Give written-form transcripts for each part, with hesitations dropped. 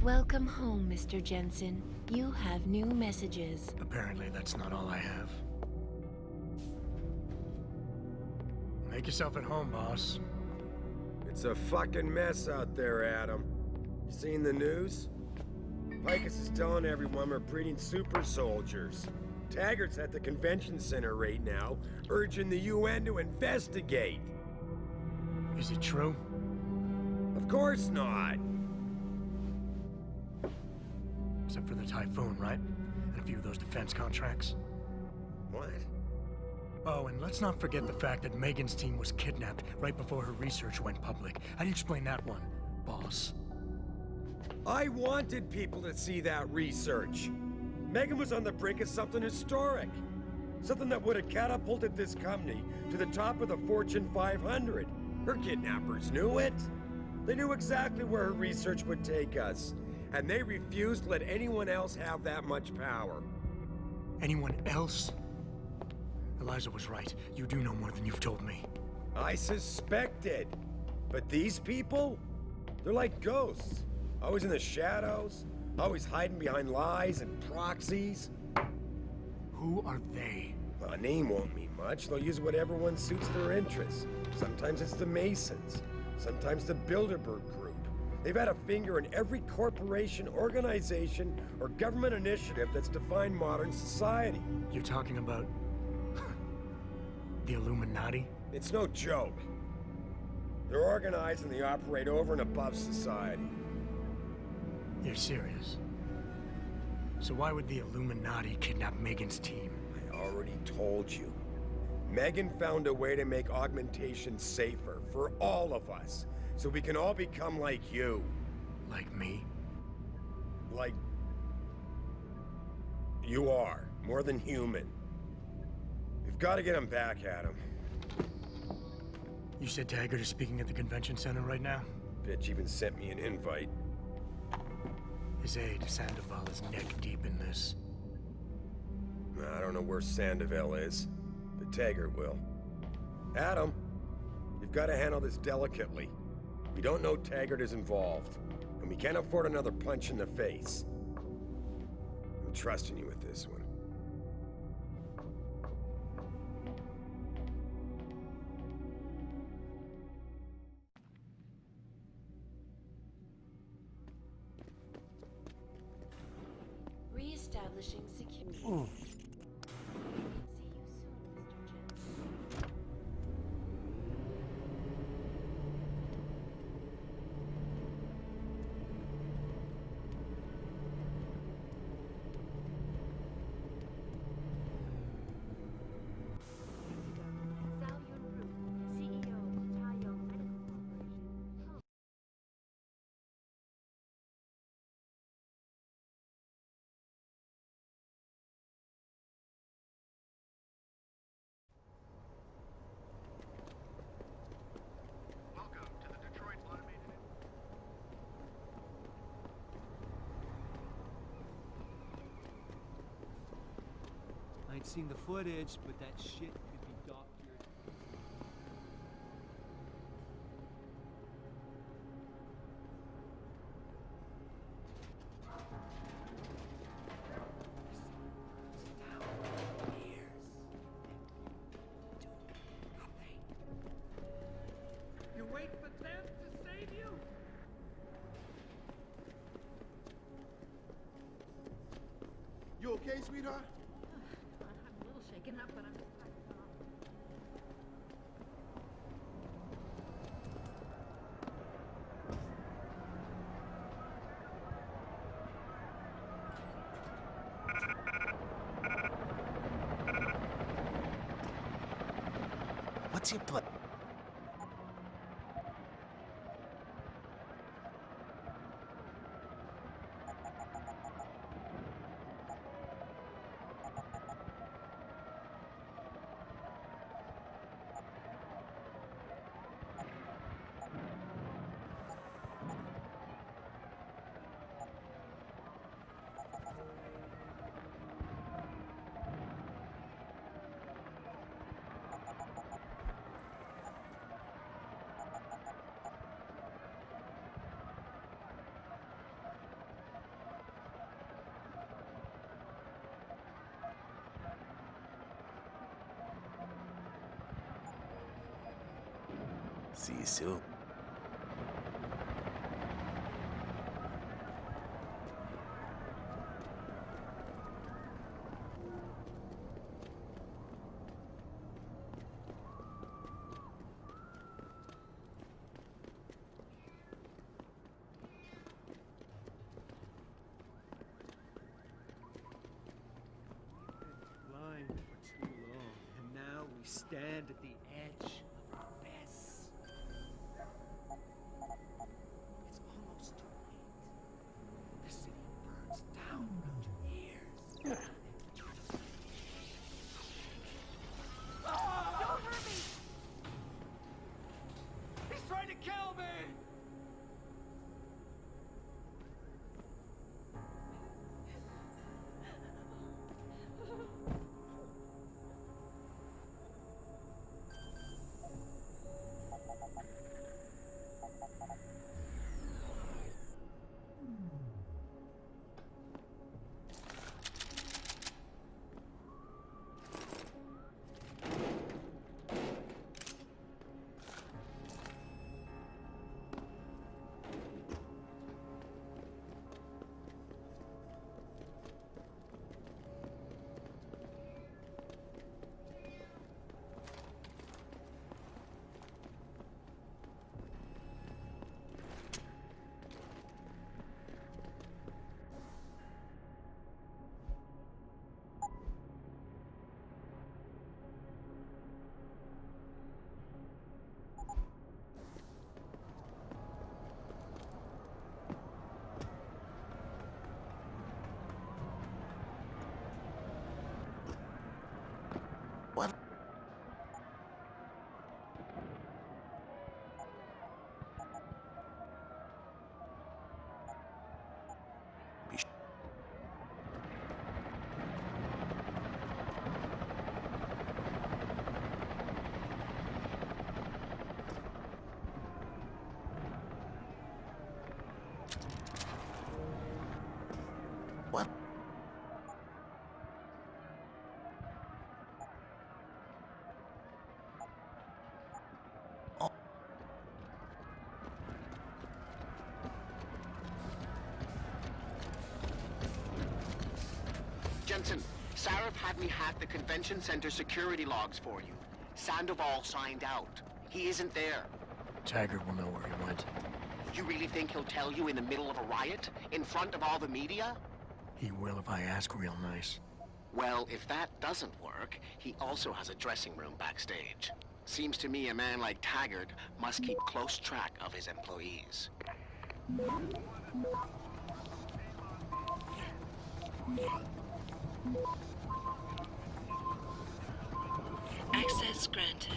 Welcome home, Mr. Jensen. You have new messages. Apparently that's not all I have. Make yourself at home, boss. It's a fucking mess out there, Adam. You seen the news? Picus is telling everyone we're breeding super soldiers. Taggart's at the convention center right now, urging the UN to investigate. Is it true? Of course not. Except for the Typhoon, right? And a few of those defense contracts. What? Oh, and let's not forget the fact that Megan's team was kidnapped right before her research went public. How do you explain that one, boss? I wanted people to see that research. Megan was on the brink of something historic. Something that would have catapulted this company to the top of the Fortune 500. Her kidnappers knew it. They knew exactly where her research would take us. And they refused to let anyone else have that much power. Anyone else? Eliza was right. You do know more than you've told me. I suspected. But these people? They're like ghosts. Always in the shadows. Always hiding behind lies and proxies. Who are they? Well, a name won't mean much. They'll use whatever one suits their interests. Sometimes it's the Masons. Sometimes the Bilderberg Group. They've had a finger in every corporation, organization, or government initiative that's defined modern society. You're talking about... the Illuminati? It's no joke. They're organized and they operate over and above society. You're serious? So why would the Illuminati kidnap Megan's team? I already told you. Megan found a way to make augmentation safer for all of us. So we can all become like you. Like me? Like... you are. More than human. We've got to get him back, Adam. You said Taggart is speaking at the convention center right now? Bitch even sent me an invite. His aide, Sandoval, is neck deep in this. I don't know where Sandoval is, but Taggart will. Adam, you've got to handle this delicately. We don't know Taggart is involved, and we can't afford another punch in the face. I'm trusting you with this one. Reestablishing security. Ooh. See you soon, Mr. Jensen. I ain't seen the footage, but that shit could be doctored. You wait for them to save you? You okay, sweetheart? I'm a little shaken up, but I'm just trying to calm. What's your plan? See you soon. Blind for too long, and now we stand at the edge of our abyss. It's almost too late. The city burns down around your ears. Don't hurt me! He's trying to kill me! What? What? Jensen, Sarif had me hack the convention center security logs for you. Sandoval signed out. He isn't there. Taggart will know where he went. You really think he'll tell you in the middle of a riot? In front of all the media? He will if I ask real nice. Well, if that doesn't work, he also has a dressing room backstage. Seems to me a man like Taggart must keep close track of his employees. Access granted.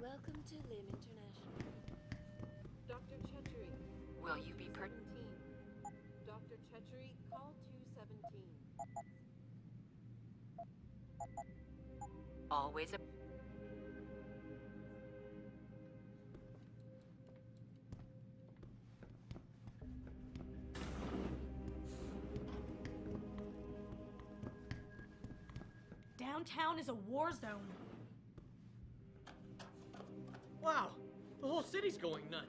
Welcome to Lim International. Dr. Chetri. Will you be per... 17. Dr. Chetri, call 217. Always a... Downtown is a war zone. Wow, the whole city's going nuts.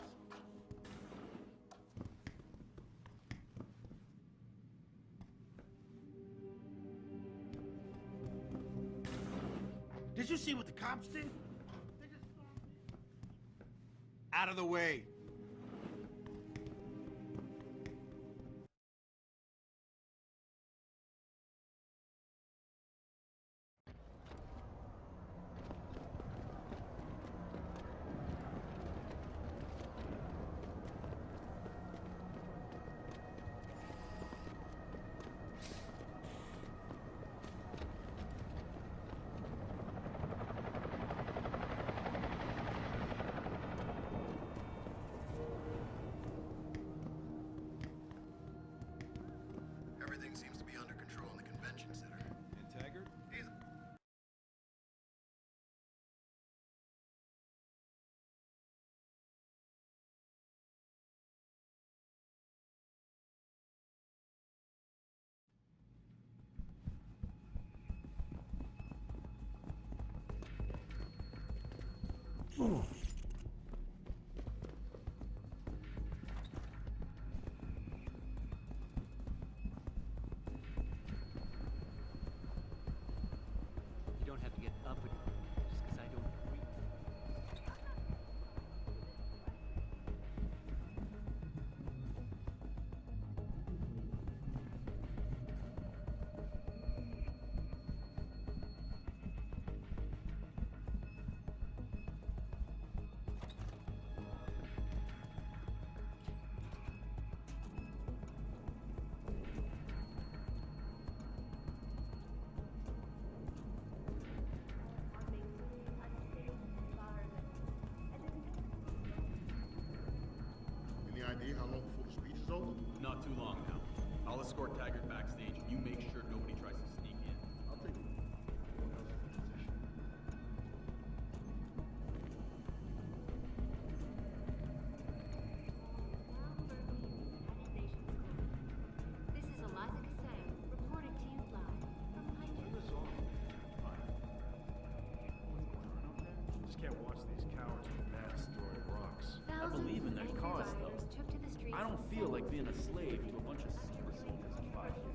Did you see what the cops did? Out of the way. You don't have to get uppity just because I don't agree. Any idea how long before the speech is over? Not too long now. I'll escort Taggart backstage and you make sure nobody tries to sneak in. I'll take it. What else is in position? This is Eliza Cassetto reporting to you live from Panchea. Just can't watch these cowards with masks throwing rocks. I believe in their cause, though. Took to the streets. I don't feel like being a slave to a bunch of super soldiers in 5 years.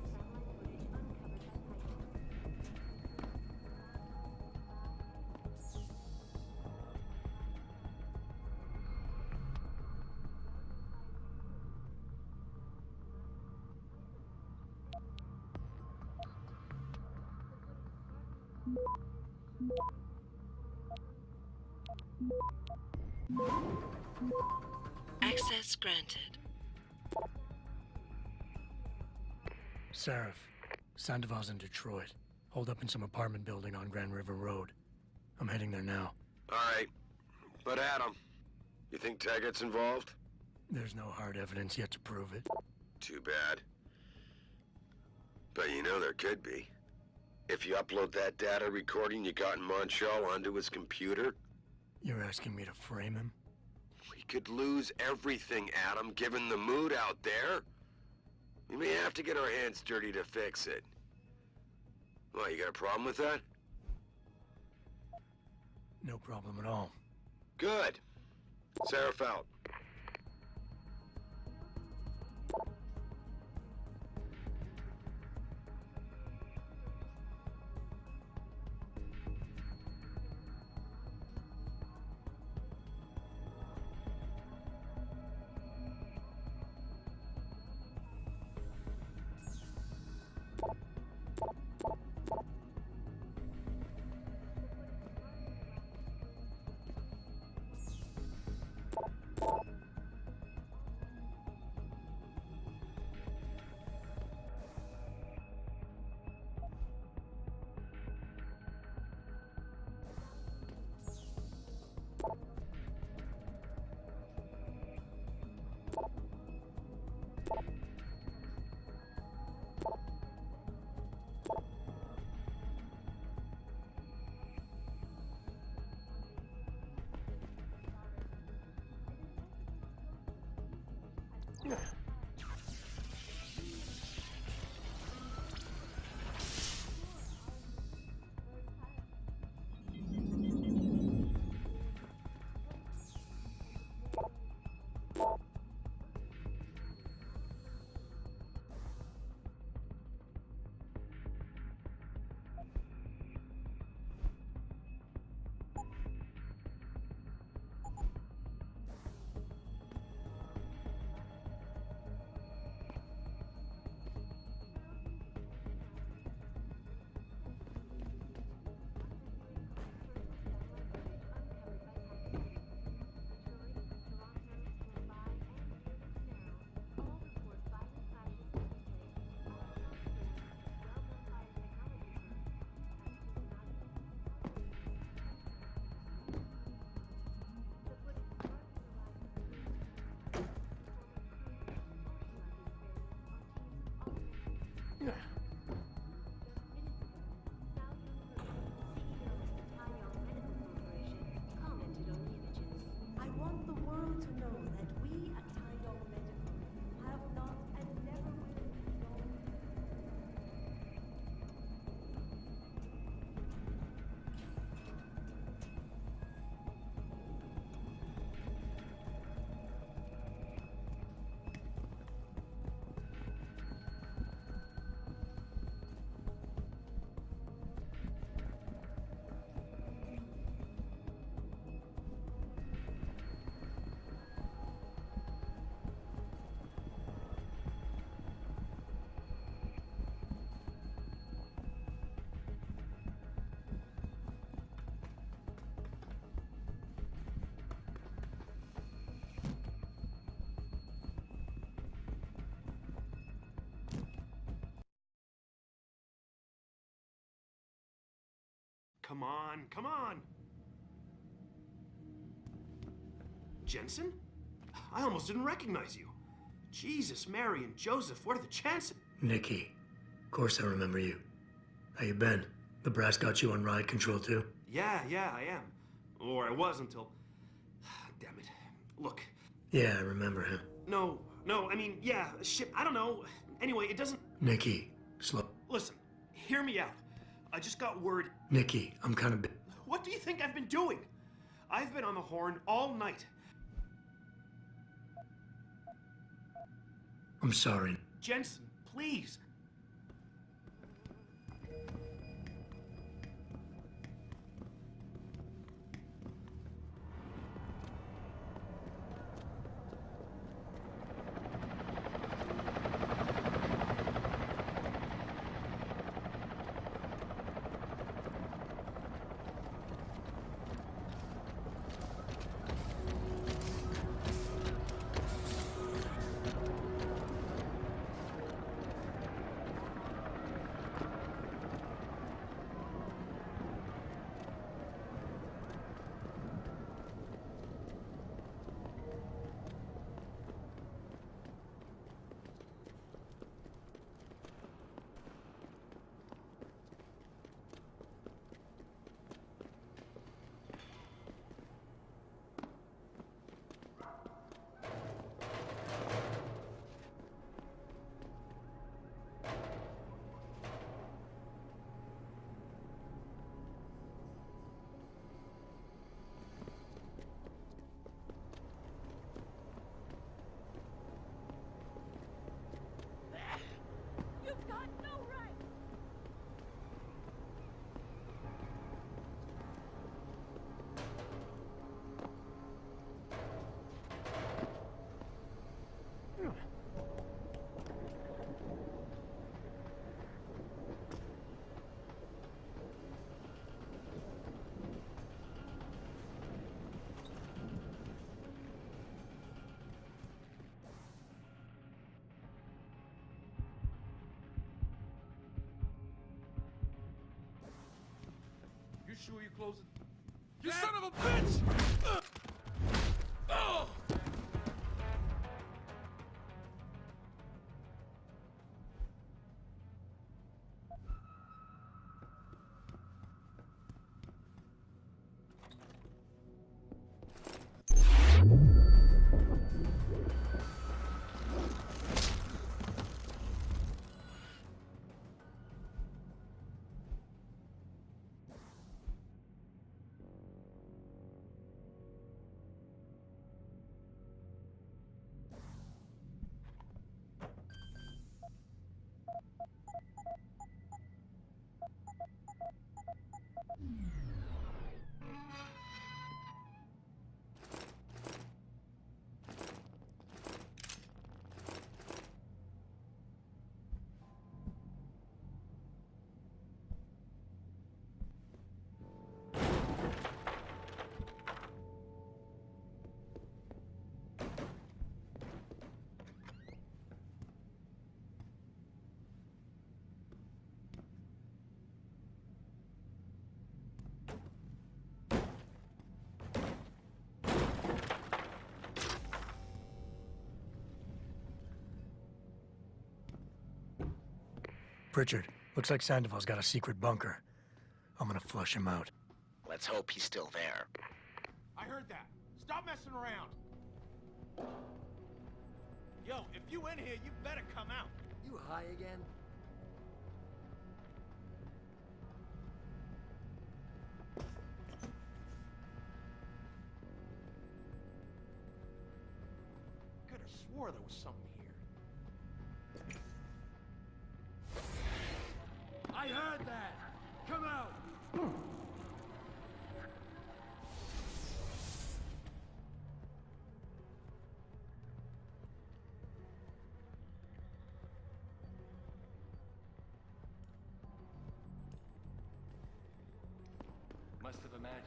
Access granted. Seraph, Sandoval's in Detroit. Hold up in some apartment building on Grand River Road. I'm heading there now. All right. But Adam, you think Taggart's involved? There's no hard evidence yet to prove it. Too bad. But you know there could be. If you upload that data recording you got in Montreal onto his computer, You're asking me to frame him? we could lose everything, Adam, given the mood out there. We may have to get our hands dirty to fix it. Well, you got a problem with that? No problem at all. Good. Seraph out. come on, come on! Jensen? I almost didn't recognize you. Jesus, Mary, and Joseph, what are the chances? Nikki. Of course I remember you. How you been? The brass got you on ride control too? Yeah, I am. Or I was until... Damn it. Look. Yeah, I remember him. No, I mean, yeah, shit, I don't know. Anyway, it doesn't... Nikki, slow. Listen, hear me out. I just got word... Nikki, I'm kind of... What do you think I've been doing? I've been on the horn all night. I'm sorry. Jensen, please. You've got no right! You sure you close it? You son of a bitch! Oh! Pritchard, looks like Sandoval's got a secret bunker. I'm gonna flush him out. Let's hope he's still there. I heard that. Stop messing around. Yo, if you in here, you better come out. You high again? Could have swore there was something here. I heard that! Come out! Must have imagined.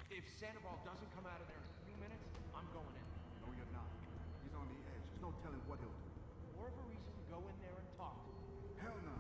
If Sandoval doesn't come out of there in a few minutes, I'm going in. No, you're not. He's on the edge. There's no telling what he'll do. More of a reason to go in there and talk. Hell no.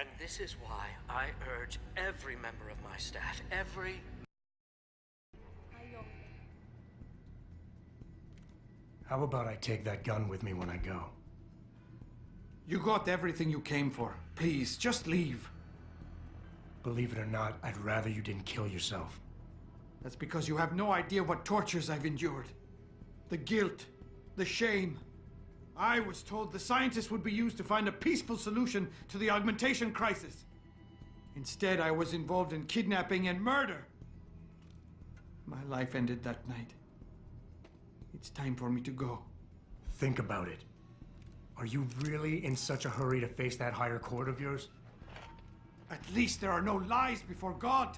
And this is why I urge every member of my staff, How about I take that gun with me when I go? You got everything you came for. Please, just leave. Believe it or not, I'd rather you didn't kill yourself. That's because you have no idea what tortures I've endured. The guilt, the shame. I was told the scientists would be used to find a peaceful solution to the augmentation crisis. Instead, I was involved in kidnapping and murder. My life ended that night. It's time for me to go. Think about it. Are you really in such a hurry to face that higher court of yours? At least there are no lies before God.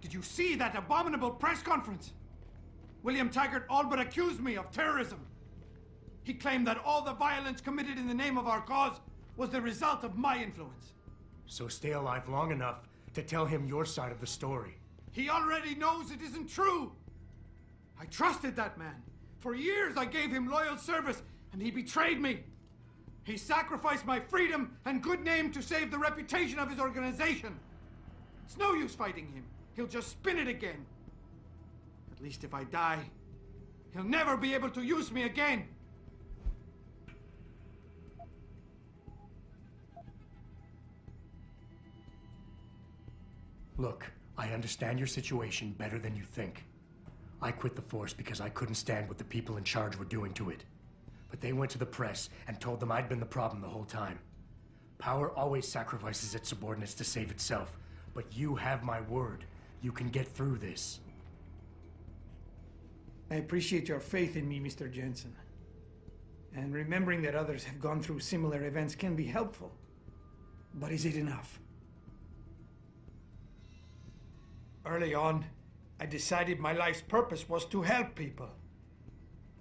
Did you see that abominable press conference? William Taggart all but accused me of terrorism. He claimed that all the violence committed in the name of our cause was the result of my influence. So stay alive long enough to tell him your side of the story. He already knows it isn't true. I trusted that man. For years I gave him loyal service, and he betrayed me. He sacrificed my freedom and good name to save the reputation of his organization. It's no use fighting him. He'll just spin it again. At least if I die, he'll never be able to use me again. Look, I understand your situation better than you think. I quit the force because I couldn't stand what the people in charge were doing to it. But they went to the press and told them I'd been the problem the whole time. Power always sacrifices its subordinates to save itself. But you have my word. You can get through this. I appreciate your faith in me, Mr. Jensen. And remembering that others have gone through similar events can be helpful. But is it enough? Early on, I decided my life's purpose was to help people.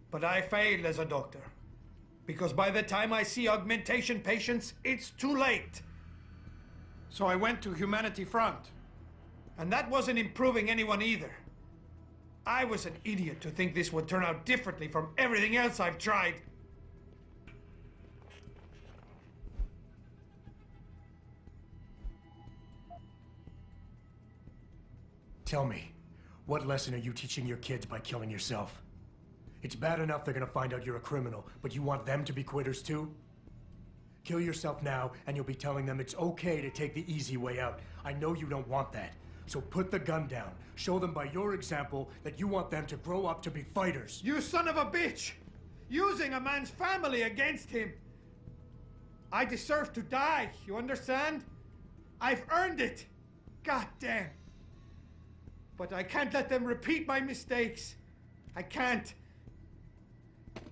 But I failed as a doctor. Because by the time I see augmentation patients, it's too late. So I went to Humanity Front. And that wasn't improving anyone either. I was an idiot to think this would turn out differently from everything else I've tried. Tell me, what lesson are you teaching your kids by killing yourself? It's bad enough they're gonna find out you're a criminal, but you want them to be quitters too? Kill yourself now, and you'll be telling them it's okay to take the easy way out. I know you don't want that. So put the gun down. Show them by your example that you want them to grow up to be fighters. You son of a bitch! Using a man's family against him! I deserve to die, you understand? I've earned it! God damn! But I can't let them repeat my mistakes. I can't.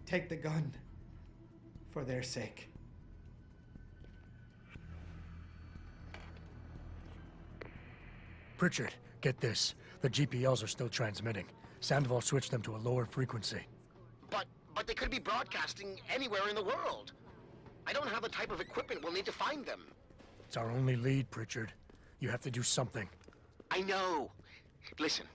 Take the gun for their sake. Pritchard, get this. The GPLs are still transmitting. Sandoval switched them to a lower frequency. But they could be broadcasting anywhere in the world. I don't have the type of equipment we'll need to find them. It's our only lead, Pritchard. You have to do something. I know. Listen,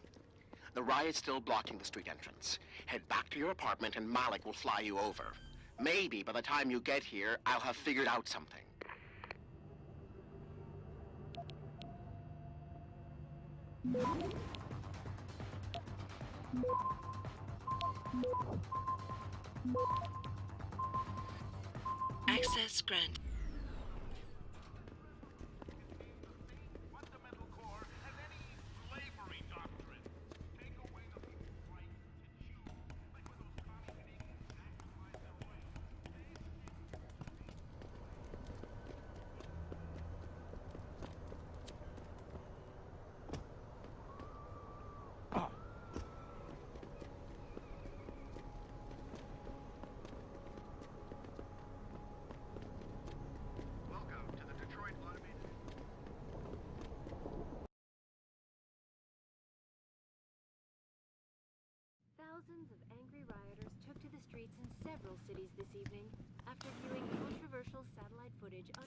the riot's still blocking the street entrance. Head back to your apartment and Malik will fly you over. Maybe by the time you get here, I'll have figured out something. Access granted. Thousands of angry rioters took to the streets in several cities this evening after viewing controversial satellite footage on...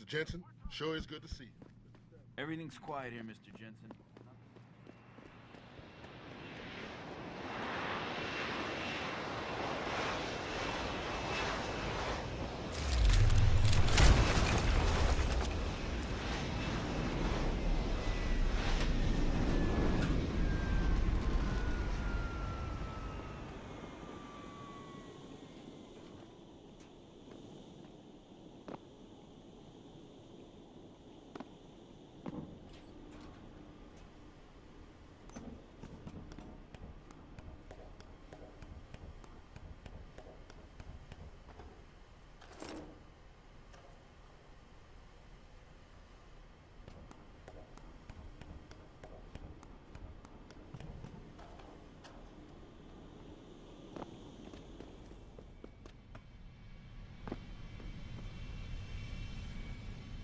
Mr. Jensen, sure is good to see you. Everything's quiet here, Mr. Jensen.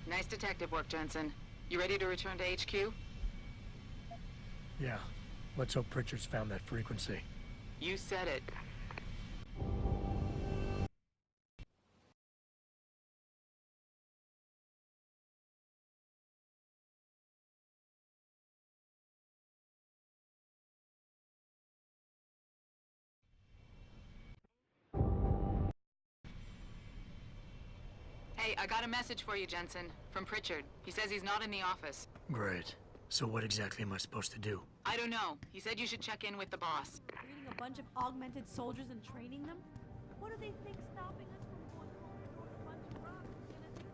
Nice detective work, Jensen. You ready to return to HQ? Yeah. Let's hope Pritchard's found that frequency. You said it. Hey, I got a message for you, Jensen. From Pritchard. He says he's not in the office. Great. So what exactly am I supposed to do? I don't know. He said you should check in with the boss. Breeding a bunch of augmented soldiers and training them? What do they think stopping us from going home and throwing a bunch of rocks is gonna do?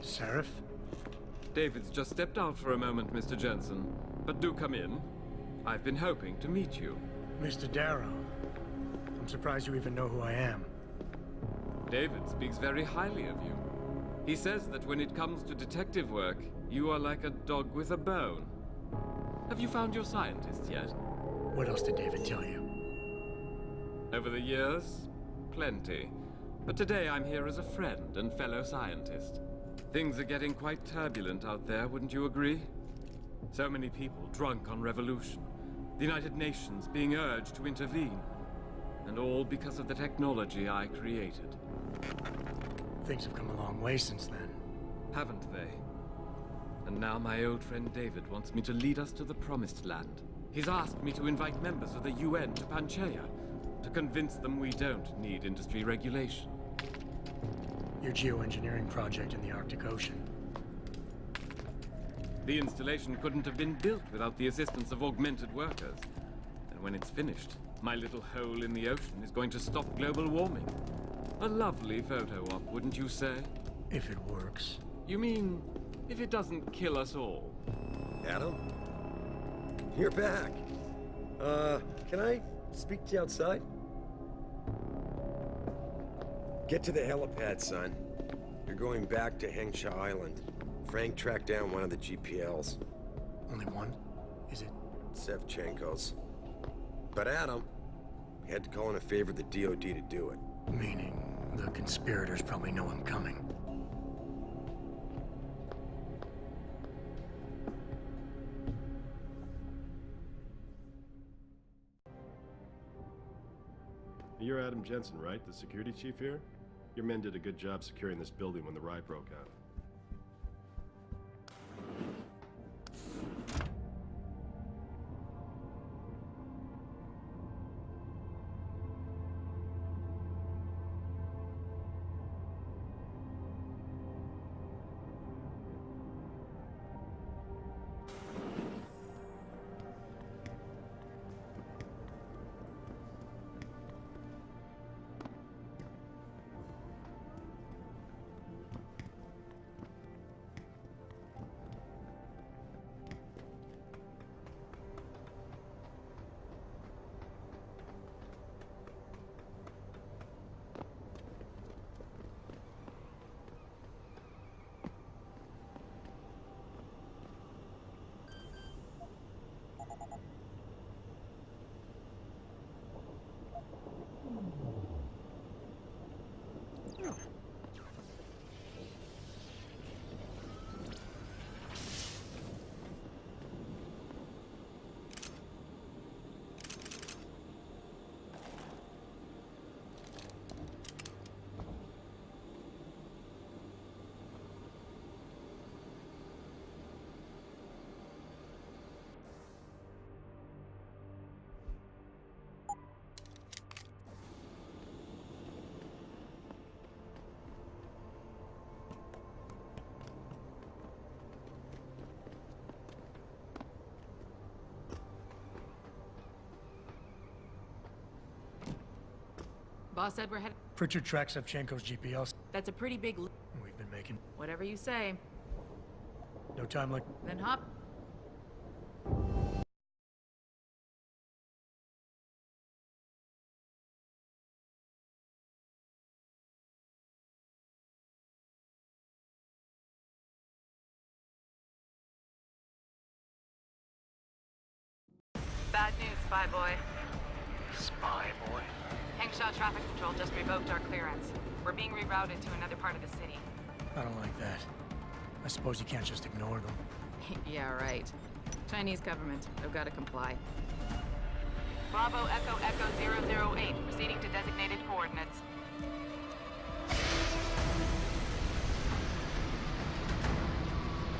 Sheriff? David's just stepped out for a moment, Mr. Jensen. But do come in. I've been hoping to meet you. Mr. Darrow. I'm surprised you even know who I am. David speaks very highly of you. He says that when it comes to detective work, you are like a dog with a bone. Have you found your scientist yet? What else did David tell you? Over the years, plenty. But today I'm here as a friend and fellow scientist. Things are getting quite turbulent out there, wouldn't you agree? So many people drunk on revolution. The United Nations being urged to intervene. And all because of the technology I created. Things have come a long way since then. Haven't they? And now my old friend David wants me to lead us to the Promised Land. He's asked me to invite members of the UN to Panchea, to convince them we don't need industry regulation. Your geoengineering project in the Arctic Ocean. The installation couldn't have been built without the assistance of augmented workers. And when it's finished, my little hole in the ocean is going to stop global warming. A lovely photo op, wouldn't you say? If it works. You mean, if it doesn't kill us all? Adam? You're back. Can I speak to you outside? Get to the helipad, son. You're going back to Hengsha Island. Frank tracked down one of the GPLs. Only one? Is it? Sevchenko's. But Adam, we had to call in a favor of the DOD to do it. Meaning, the conspirators probably know I'm coming. You're Adam Jensen, right? The security chief here? Your men did a good job securing this building when the riot broke out. Boss said we're headed. Pritchard tracks Savchenko's GPS. That's a pretty big. We've been making. Whatever you say. No time like. Then hop. Bad news, Spy Boy. Spy boy? Hengsha Traffic Control just revoked our clearance. We're being rerouted to another part of the city. I don't like that. I suppose you can't just ignore them. Yeah, right. Chinese government. I've got to comply. Bravo Echo Echo 008, proceeding to designated coordinates.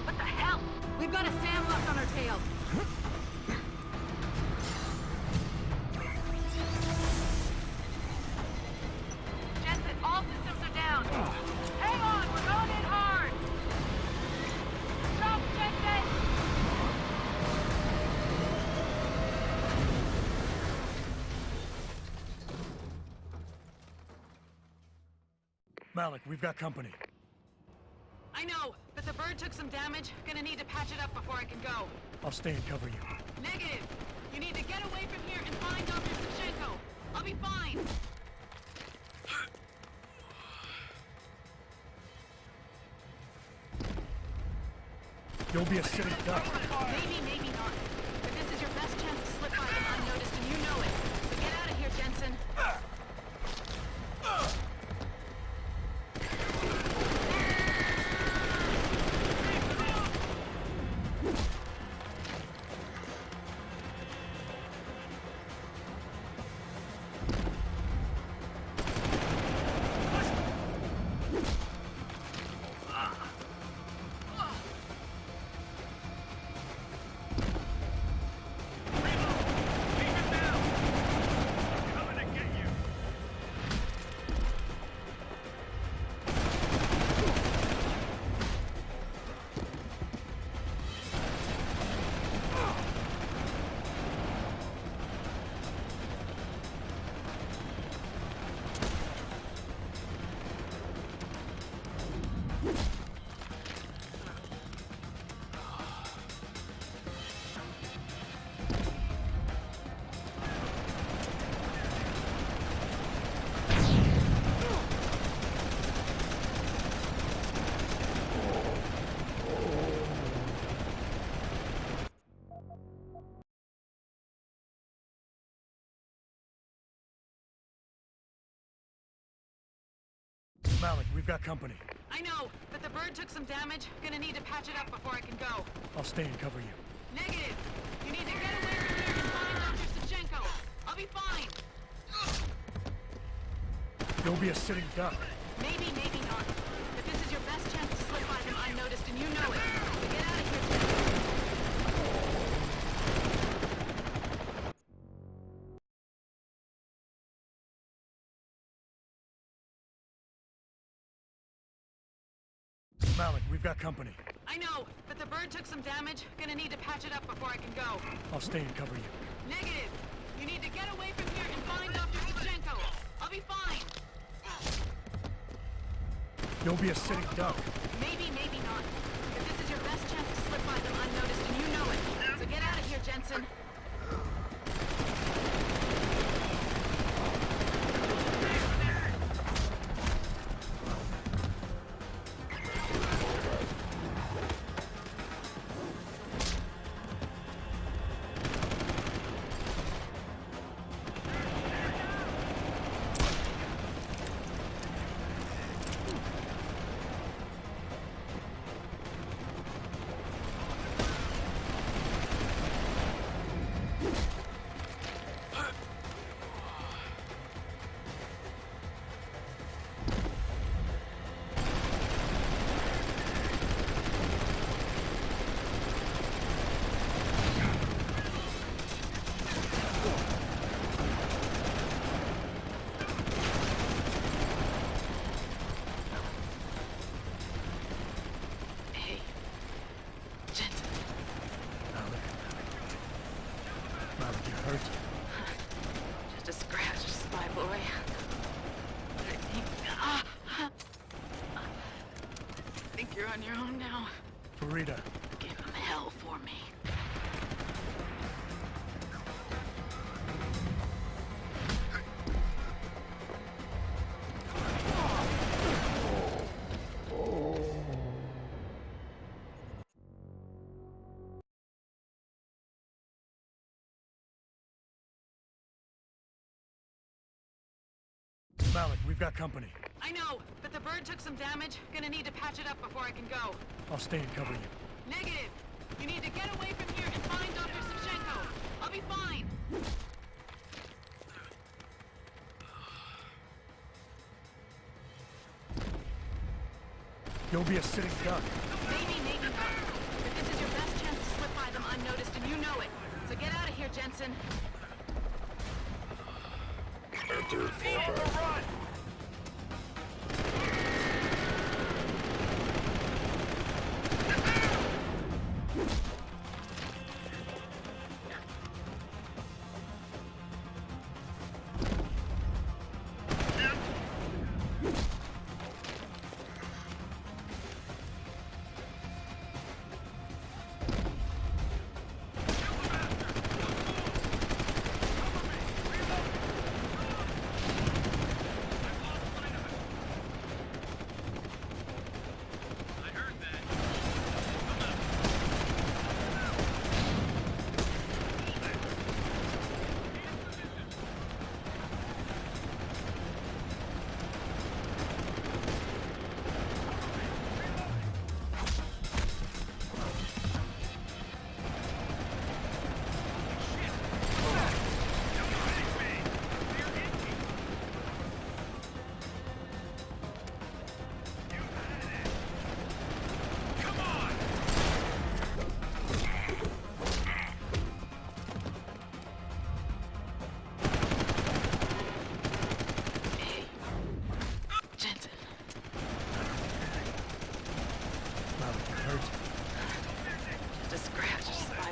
What the hell? We've got a sandlock on our tail. Jensen, all systems are down. Hang on, we're going in hard. Stop, Jensen! Malik, we've got company. I know, but the bird took some damage. Gonna need to patch it up before I can go. I'll stay and cover you. Negative. You need to get away from here and find Dr. Savchenko. I'll be fine. You'll be a sitting duck. Maybe, maybe not. But this is your best chance to slip by them unnoticed, and you know it. So get out of here, Jensen. Malik, we've got company. I know, but the bird took some damage. Gonna need to patch it up before I can go. I'll stay and cover you. Negative. You need to get away from here and find Dr. Savchenko. I'll be fine. You'll be a sitting duck. Maybe, maybe not. But this is your best chance to slip by them unnoticed, and you know it. So get out of here, Jensen. Malik, we've got company. I know, but the bird took some damage. Gonna need to patch it up before I can go. I'll stay and cover you. Negative. You need to get away from here and find Dr. Savchenko. I'll be fine. You'll be a sitting duck. Maybe, maybe not. But this is your best chance to slip by them unnoticed, and you know it. So get out of here, Jensen. Malik, you hurt? Just a scratch, Spy Boy. on your own now. Farida. Give them hell for me. Malik, we've got company. I know, but the bird took some damage. Gonna need to patch it up before I can go. I'll stay and cover you. Negative. You need to get away from here and find Dr. Savchenko. I'll be fine. You'll be a sitting duck. Maybe not. But this is your best chance to slip by them unnoticed, and you know it. So get out of here, Jensen.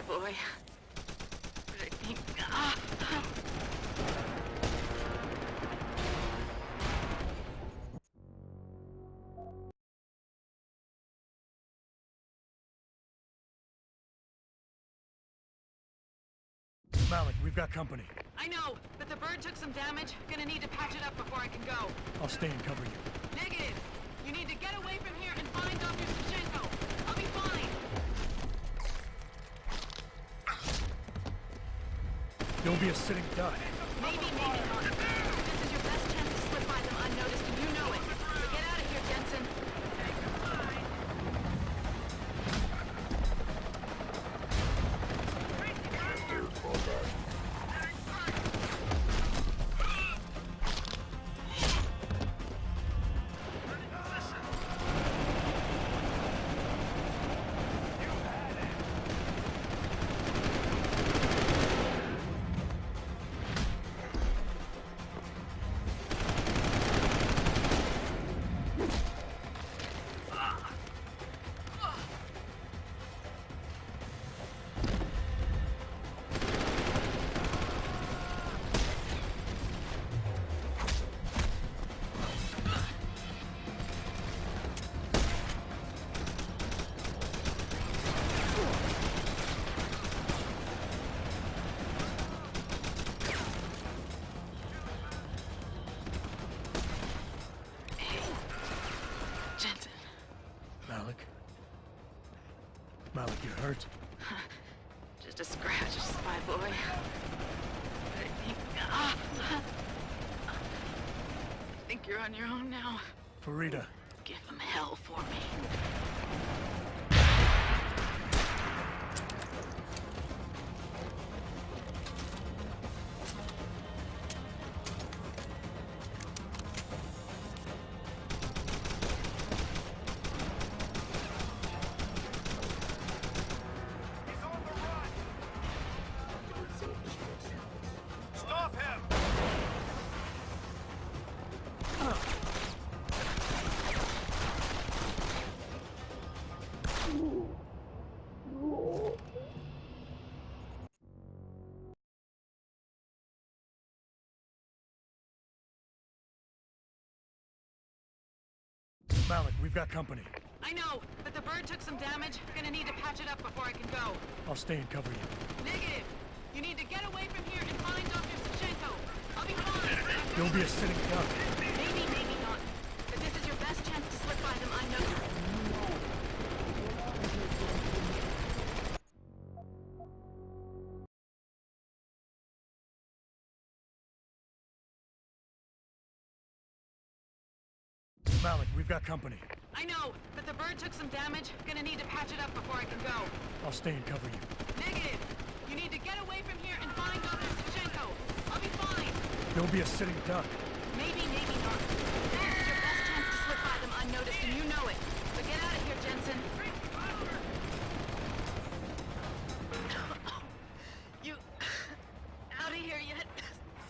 Boy. But I think... Malik, we've got company. I know, but the bird took some damage. Gonna need to patch it up before I can go. I'll stay and cover you. Negative. You need to get away from here and find Dr. Savchenko. I'll be fine. You'll be a sitting duck. Maybe not. This is your best chance to slip by them unnoticed, and you know it. So get out of here, Jensen. Malik, you're hurt. Just a scratch, spy boy. But I think you're on your own now. Farida. Give them hell for me. Malik, we've got company. I know, but the bird took some damage. Gonna need to patch it up before I can go. I'll stay and cover you. Negative. You need to get away from here and find Dr. Sachenko. I'll be fine. Don't be a sitting duck. Maybe, maybe not. But this is your best chance to slip by them unnoticed. Malik, we've got company. I know, but the bird took some damage. Gonna need to patch it up before I can go. I'll stay and cover you. Negative. You need to get away from here and find Dr. Sachenko. I'll be fine. Don't be a sitting duck. Maybe, maybe not. But this is your best chance to slip by them unnoticed, and you know it. So get out of here, Jensen. You out of here yet,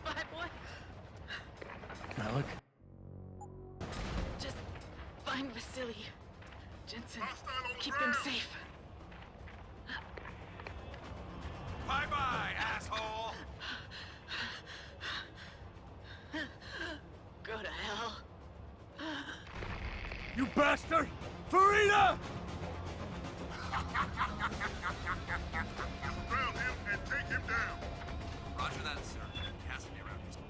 spy boy? Malik? Just find Vasily. Jensen, keep them safe. Bye-bye, asshole! Go to hell. You bastard! Farida! Surround him and take him down. Roger that, sir. He has to be around here.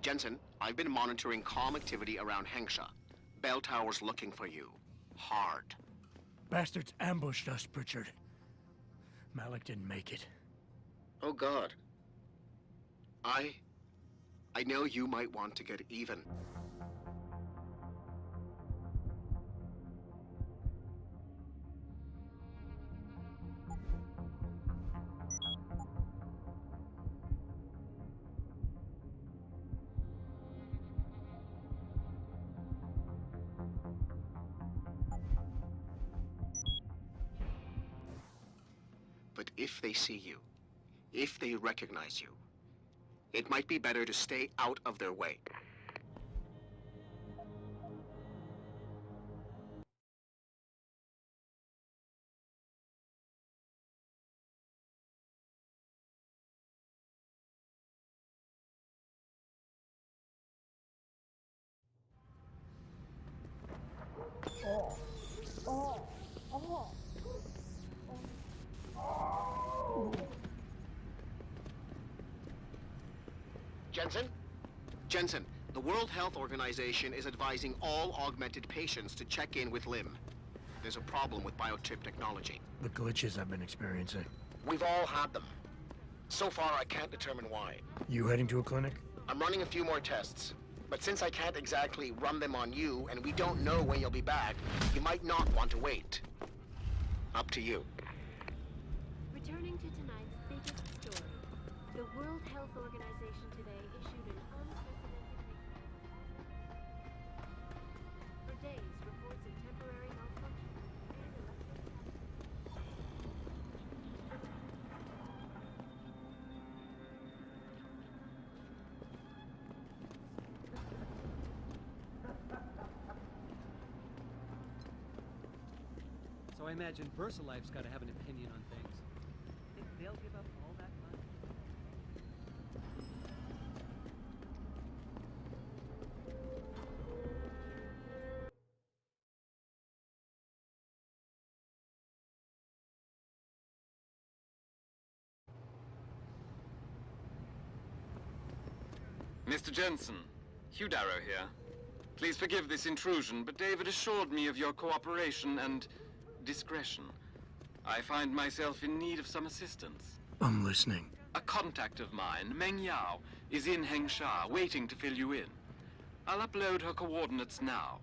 Jensen, I've been monitoring comm activity around Hengsha. Bell Tower's looking for you. Hard. Bastards ambushed us, Pritchard. Malik didn't make it. Oh, God. I know you might want to get even. But if they see you, if they recognize you, it might be better to stay out of their way. Jensen? Jensen, the World Health Organization is advising all augmented patients to check in with Lim. There's a problem with biochip technology. The glitches I've been experiencing. We've all had them. So far, I can't determine why. You heading to a clinic? I'm running a few more tests. But since I can't exactly run them on you, and we don't know when you'll be back, you might not want to wait. Up to you. Returning to tonight's biggest story, the World Health Organization today issued an unprecedented statement. For days, reports of temporary malfunction and So I imagine VersaLife's got to have an opinion on things. Think they'll give up all that money? Mr. Jensen, Hugh Darrow here. Please forgive this intrusion, but David assured me of your cooperation and discretion. I find myself in need of some assistance. I'm listening. A contact of mine, Meng Yao, is in Hengsha, waiting to fill you in. I'll upload her coordinates now.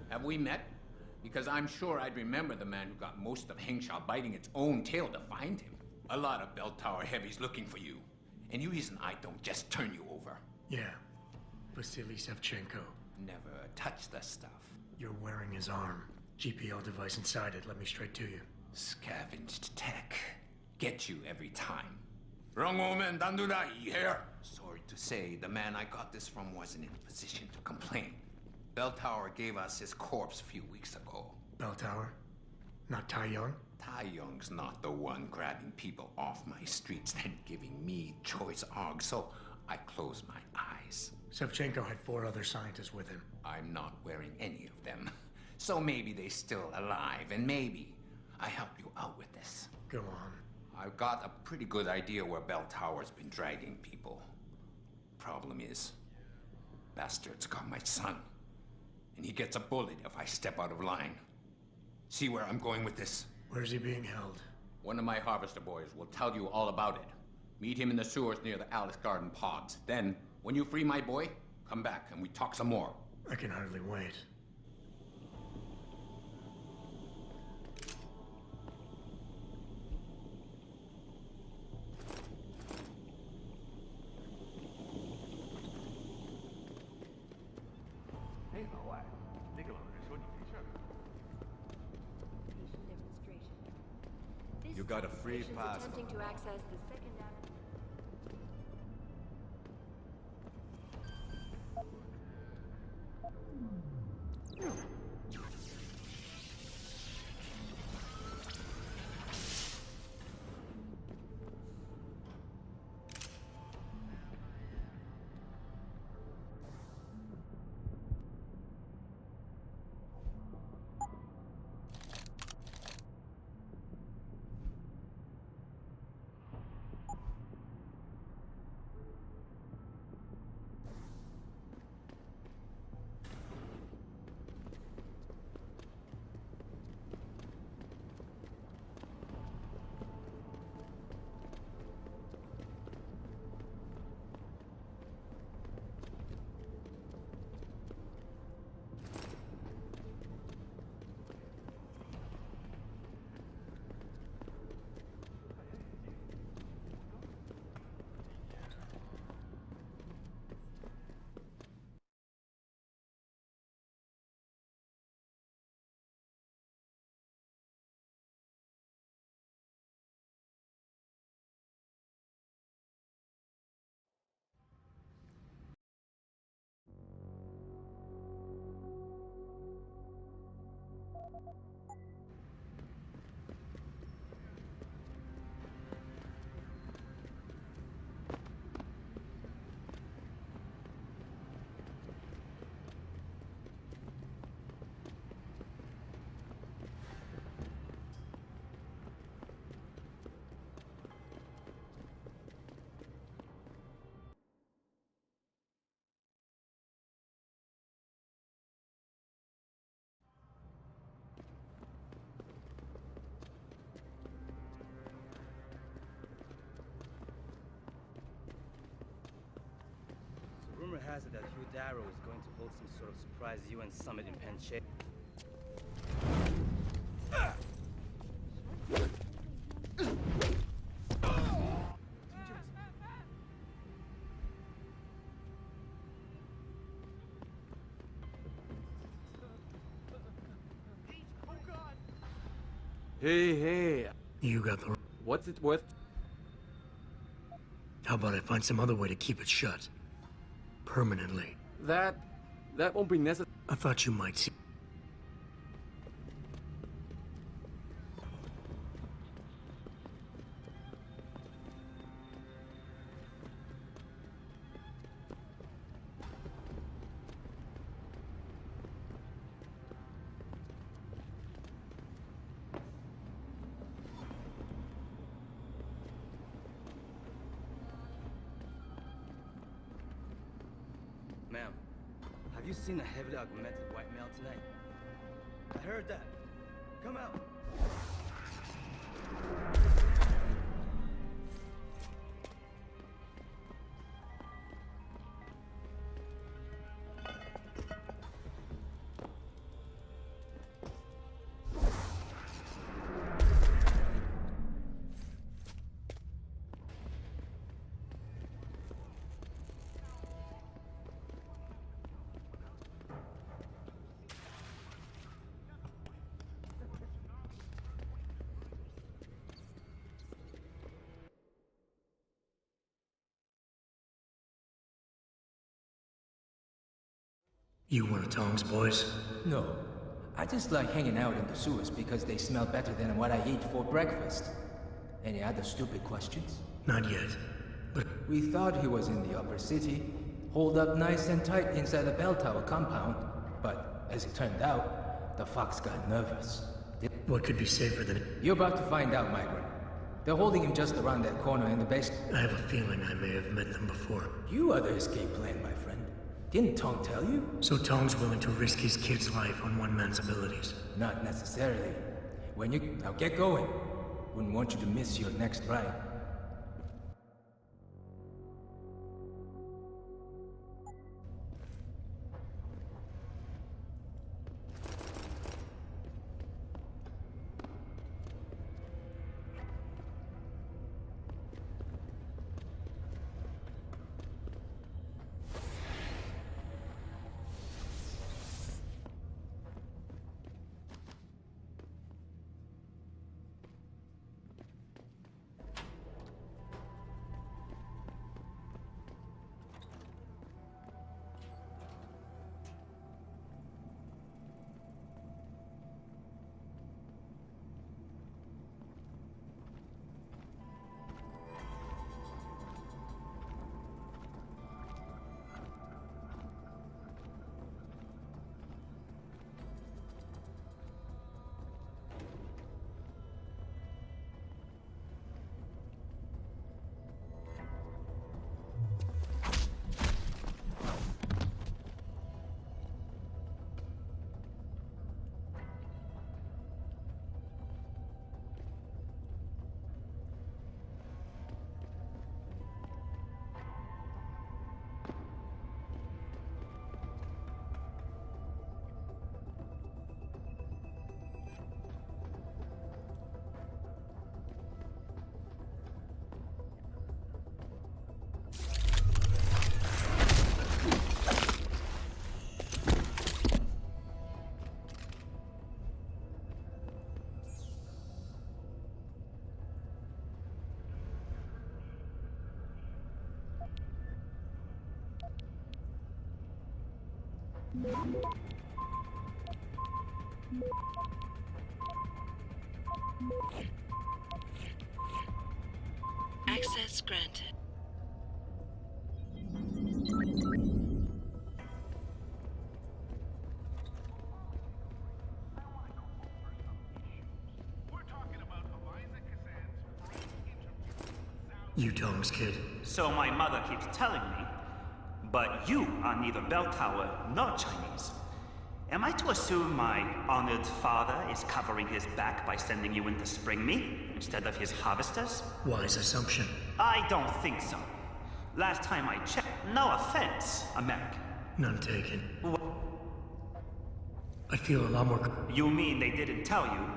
Have we met? Because I'm sure I'd remember the man who got most of Hengsha biting its own tail to find him. A lot of bell tower heavies looking for you. Any reason I don't just turn you over? Yeah. Vasily Sevchenko. Never touch the stuff. You're wearing his arm. GPL device inside it. Let me straight to you. Scavenged tech. Get you every time. Wrong woman, don't do that, you hear? Sorry to say, the man I got this from wasn't in a position to complain. Bell Tower gave us his corpse a few weeks ago. Bell Tower? Not Tai Young? Tai Young's not the one grabbing people off my streets then giving me choice args, so I closed my eyes. Sevchenko had 4 other scientists with him. I'm not wearing any of them. So maybe they're still alive, and maybe I help you out with this. Go on. I've got a pretty good idea where Bell Tower's been dragging people. Problem is, bastard's got my son. And he gets a bullet if I step out of line. See where I'm going with this? Where's he being held? One of my harvester boys will tell you all about it. Meet him in the sewers near the Alice Garden pods. Then, when you free my boy, come back and we talk some more. I can hardly wait. You got a free pass. Attempting to access the second Rumor has it that Hugh Darrow is going to hold some sort of surprise UN summit in Panchea. Hey. You got the... What's it worth? How about I find some other way to keep it shut? Permanently. That won't be necessary. I thought you might see... you seen a heavily augmented white male tonight? I heard that. Come out. You one of Tom's boys? No. I just like hanging out in the sewers because they smell better than what I eat for breakfast. Any other stupid questions? Not yet. But we thought he was in the upper city, holed up nice and tight inside the bell tower compound. But as it turned out, the fox got nervous. What could be safer than... You're about to find out, Migrant. They're holding him just around that corner in the basement. I have a feeling I may have met them before. You are the escape plan, my friend. Didn't Tong tell you? So Tong's willing to risk his kid's life on one man's abilities? Not necessarily. Now get going. Wouldn't want you to miss your next ride. Access granted. You Tom's kid. So my mother keeps telling me. But you are neither bell tower nor Chinese. Am I to assume my honored father is covering his back by sending you in to spring me instead of his harvesters? Wise assumption. I don't think so. Last time I checked, no offense, American. None taken. I feel a lot more... You mean they didn't tell you?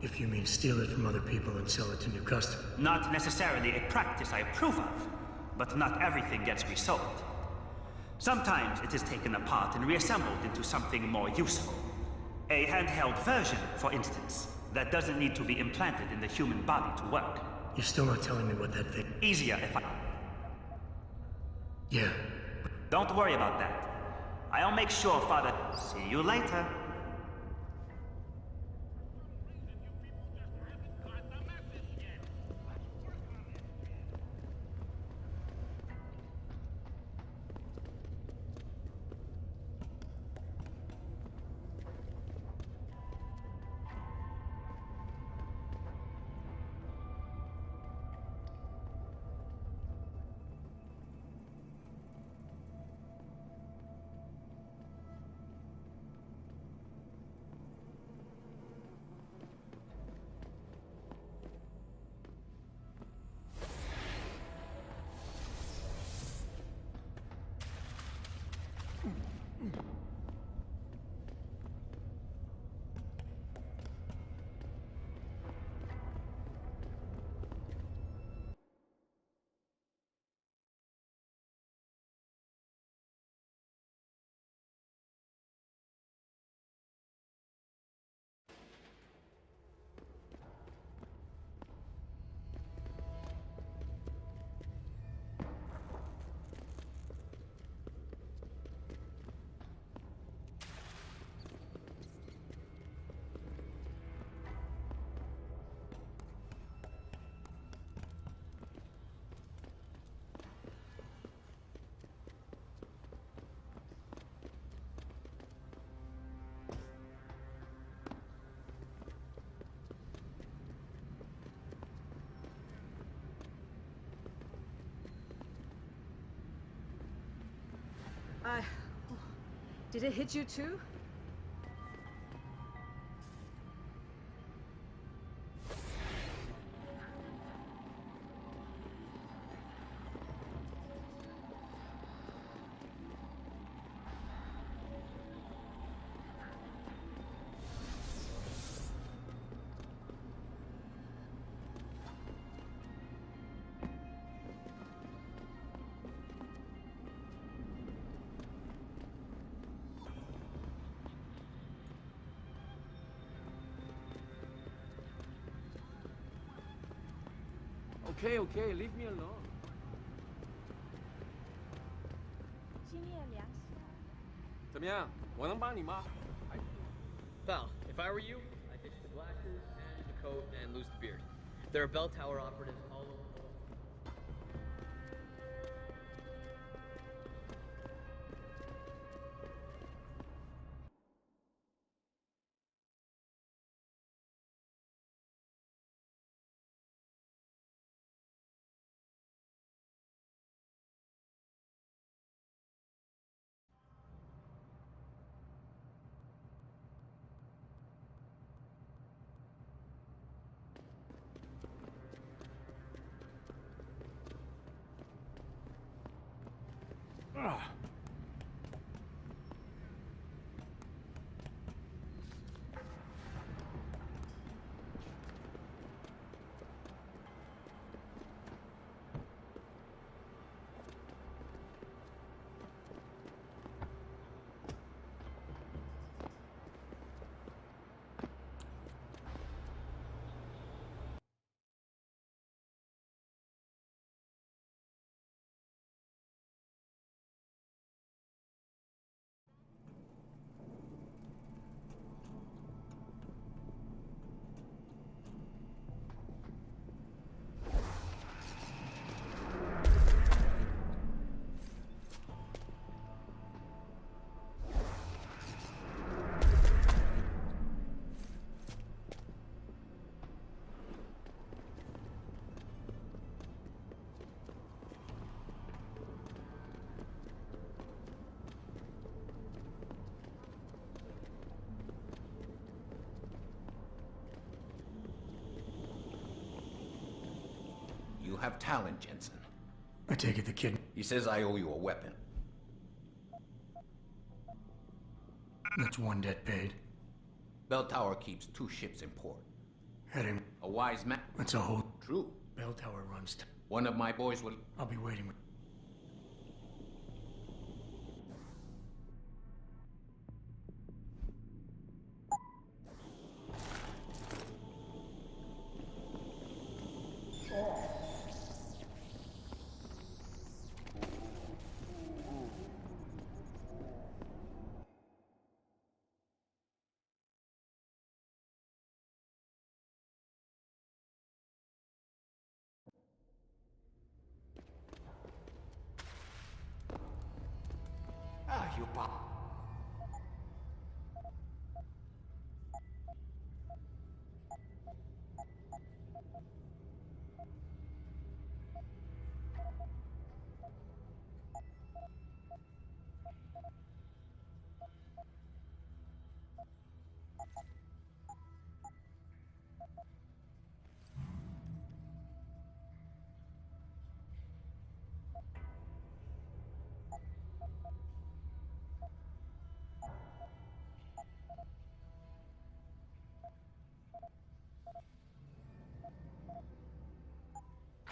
If you mean steal it from other people and sell it to new customers. Not necessarily a practice I approve of, but not everything gets resold. Sometimes it is taken apart and reassembled into something more useful. A handheld version, for instance, that doesn't need to be implanted in the human body to work. You're still not telling me what that thing... Easier if I... Yeah. Don't worry about that. I'll make sure, Father... See you later. Did it hit you too? Okay, okay, leave me alone. 今夜凉席。怎么样？我能帮你吗？ Pal, if I were you, I'd ditch the glasses and the coat and lose the beard. There are bell tower operatives all over the world. You have talent, Jensen. I take it the kid... He says I owe you a weapon. That's one debt paid. Bell Tower keeps 2 ships in port. Heading... A wise man. That's a whole... True. Bell Tower runs... One of my boys will... I'll be waiting with...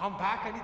come back any...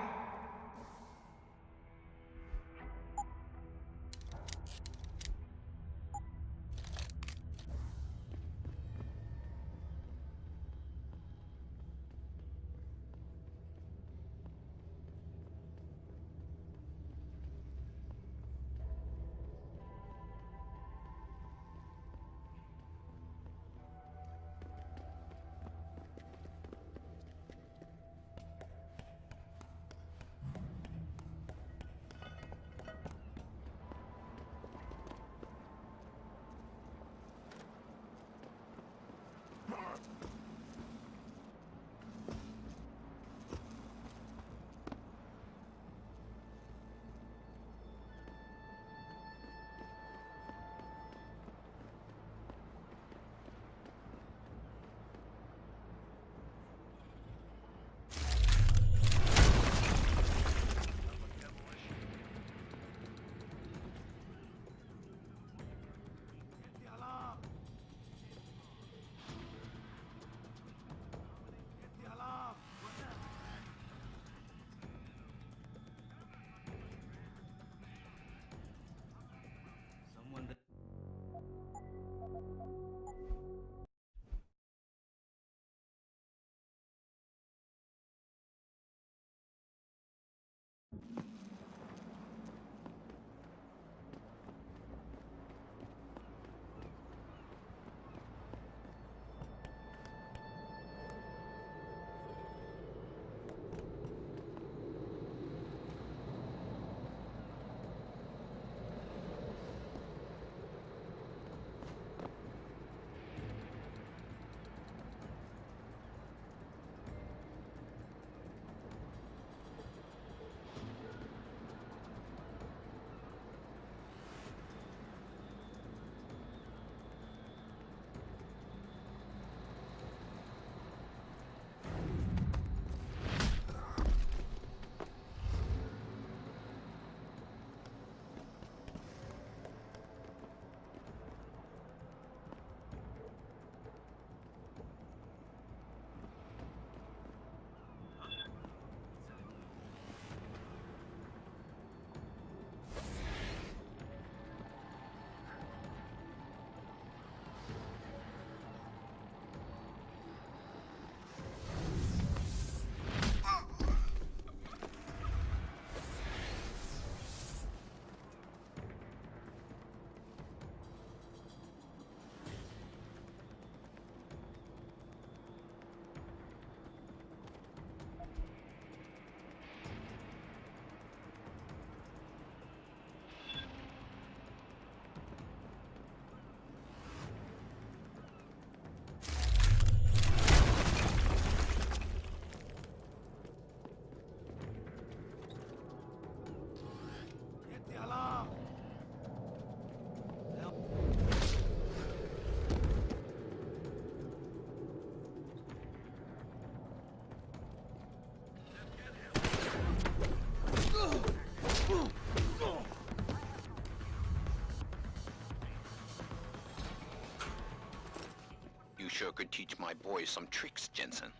Sure could teach my boys some tricks, Jensen.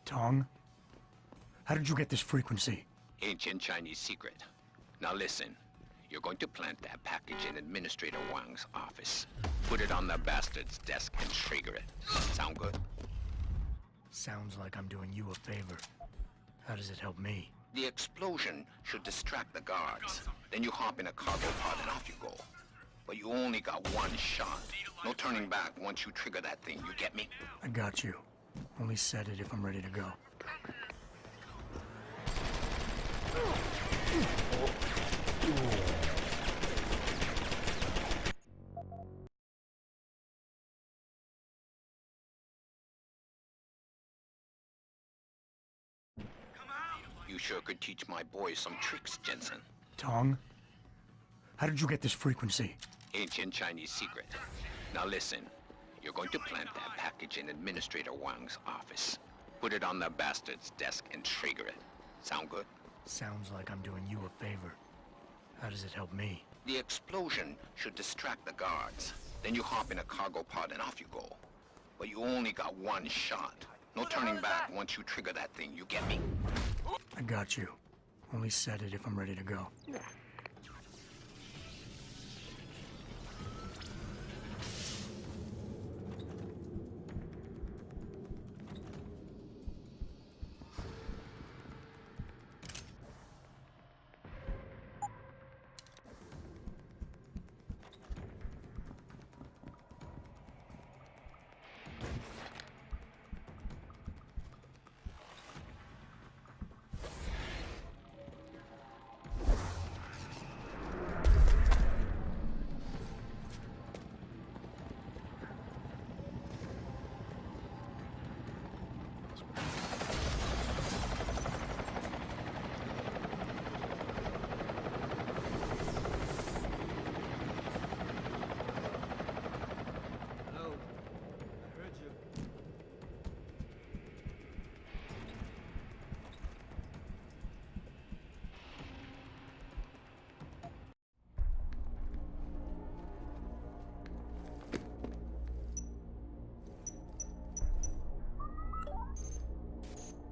Tong? How did you get this frequency? Ancient Chinese secret. Now listen. You're going to plant that package in Administrator Wang's office. Put it on the bastard's desk and trigger it. Sound good? Sounds like I'm doing you a favor. How does it help me? The explosion should distract the guards. Then you hop in a cargo pod and off you go. But you only got one shot. No turning back once you trigger that thing, you get me? I got you. Only set it if I'm ready to go. You sure could teach my boys some tricks, Jensen. Tong? How did you get this frequency? Ancient Chinese secret. Now listen. You're going to plant that package in Administrator Wang's office. Put it on the bastard's desk and trigger it. Sound good? Sounds like I'm doing you a favor. How does it help me? The explosion should distract the guards. Then you hop in a cargo pod and off you go. But you only got one shot. No turning back once you trigger that thing, you get me? I got you. Only set it if I'm ready to go.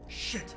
Shit!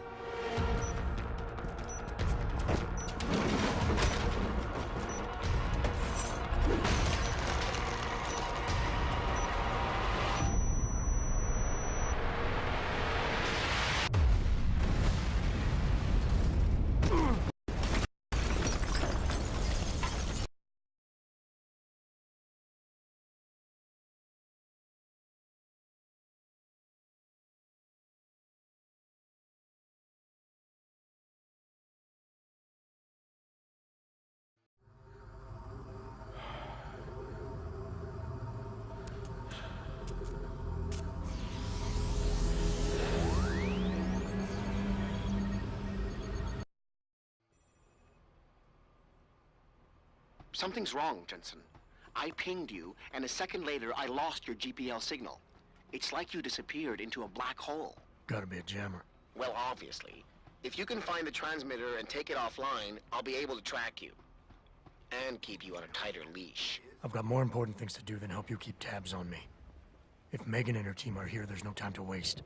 Something's wrong, Jensen. I pinged you, and a second later, I lost your GPL signal. It's like you disappeared into a black hole. Gotta be a jammer. Well, obviously. If you can find the transmitter and take it offline, I'll be able to track you. And keep you on a tighter leash. I've got more important things to do than help you keep tabs on me. If Megan and her team are here, there's no time to waste.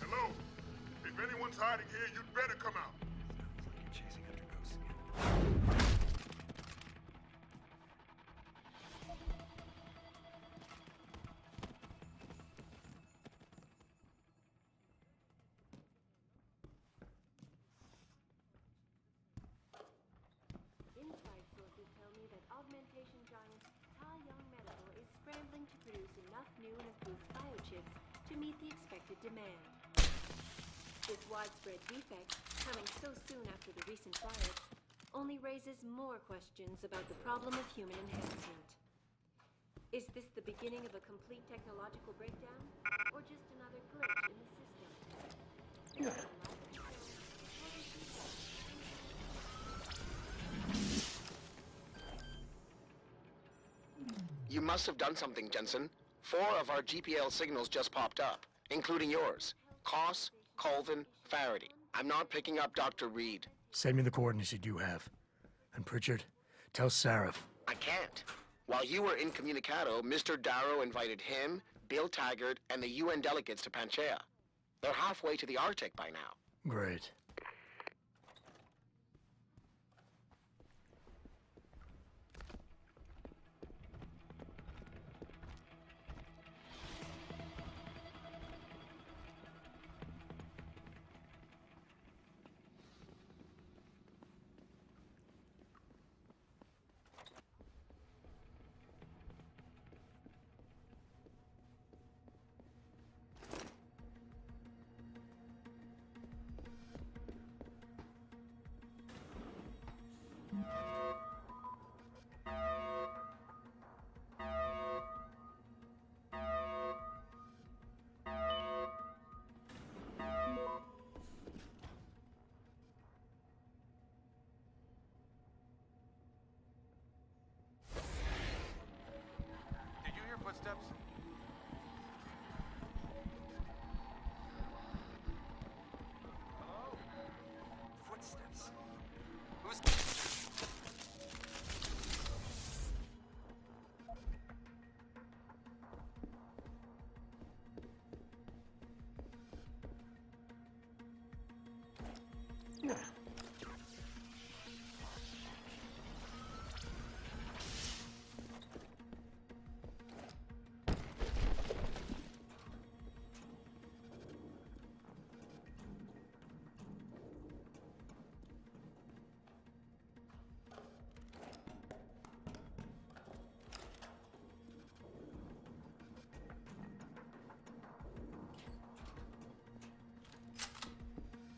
Hello? If anyone's hiding here, you'd better come out. Sounds like you're chasing after ghosts again. Inside sources tell me that augmentation giant Young Medical is scrambling to produce enough new and improved biochips to meet the expected demand. This widespread defect, coming so soon after the recent riots, only raises more questions about the problem of human enhancement. Is this the beginning of a complete technological breakdown, or just another glitch in the system? You must have done something, Jensen. 4 of our GPL signals just popped up, including yours. Koss, Colvin, Faraday. I'm not picking up Dr. Reed. Send me the coordinates you do have. And Pritchard, tell Sarif. I can't. While you were incommunicado, Mr. Darrow invited him, Bill Taggart, and the UN delegates to Panchea. They're halfway to the Arctic by now. Great.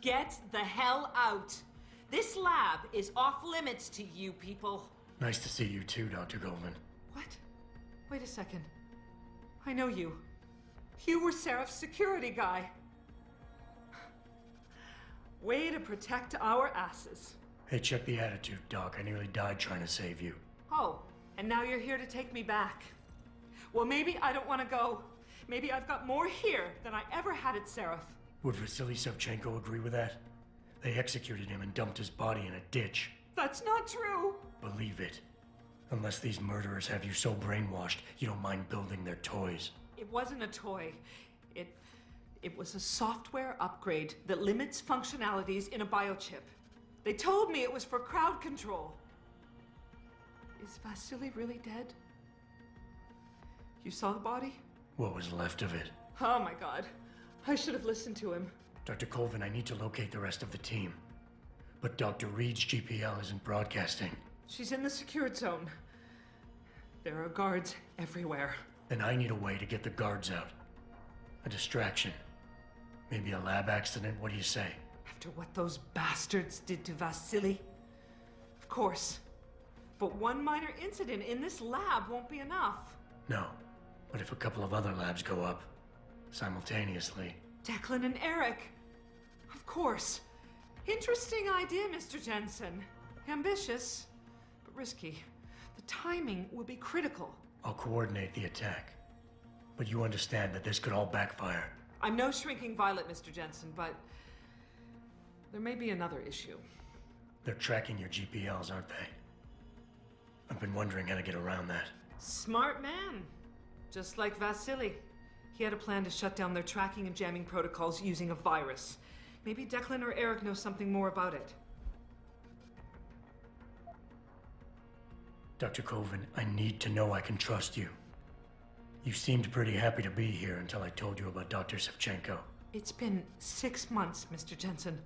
Get the hell out. This lab is off limits to you people. Nice to see you too, Dr. Goldman. What? Wait a second. I know you. You were Seraph's security guy. Way to protect our asses. Hey, check the attitude, Doc. I nearly died trying to save you. Oh, and now you're here to take me back. Well, maybe I don't want to go. Maybe I've got more here than I ever had at Seraph. Would Vasily Savchenko agree with that? They executed him and dumped his body in a ditch. That's not true. Believe it. Unless these murderers have you so brainwashed, you don't mind building their toys. It wasn't a toy. It was a software upgrade that limits functionalities in a biochip. They told me it was for crowd control. Is Vasily really dead? You saw the body? What was left of it? Oh my God. I should have listened to him. Dr. Colvin, I need to locate the rest of the team. But Dr. Reed's GPL isn't broadcasting. She's in the secured zone. There are guards everywhere. Then I need a way to get the guards out. A distraction. Maybe a lab accident, what do you say? After what those bastards did to Vasily? Of course. But one minor incident in this lab won't be enough. No, but if a couple of other labs go up, simultaneously... Declan and Eric. Of course. Interesting idea, Mr. Jensen. Ambitious, but risky. The timing will be critical. I'll coordinate the attack. But you understand that this could all backfire. I'm no shrinking violet, Mr. Jensen, but there may be another issue. They're tracking your GPLs, aren't they? I've been wondering how to get around that. Smart man. Just like Vasily. He had a plan to shut down their tracking and jamming protocols using a virus. Maybe Declan or Eric know something more about it. Dr. Colvin, I need to know I can trust you. You seemed pretty happy to be here until I told you about Dr. Savchenko. It's been 6 months, Mr. Jensen.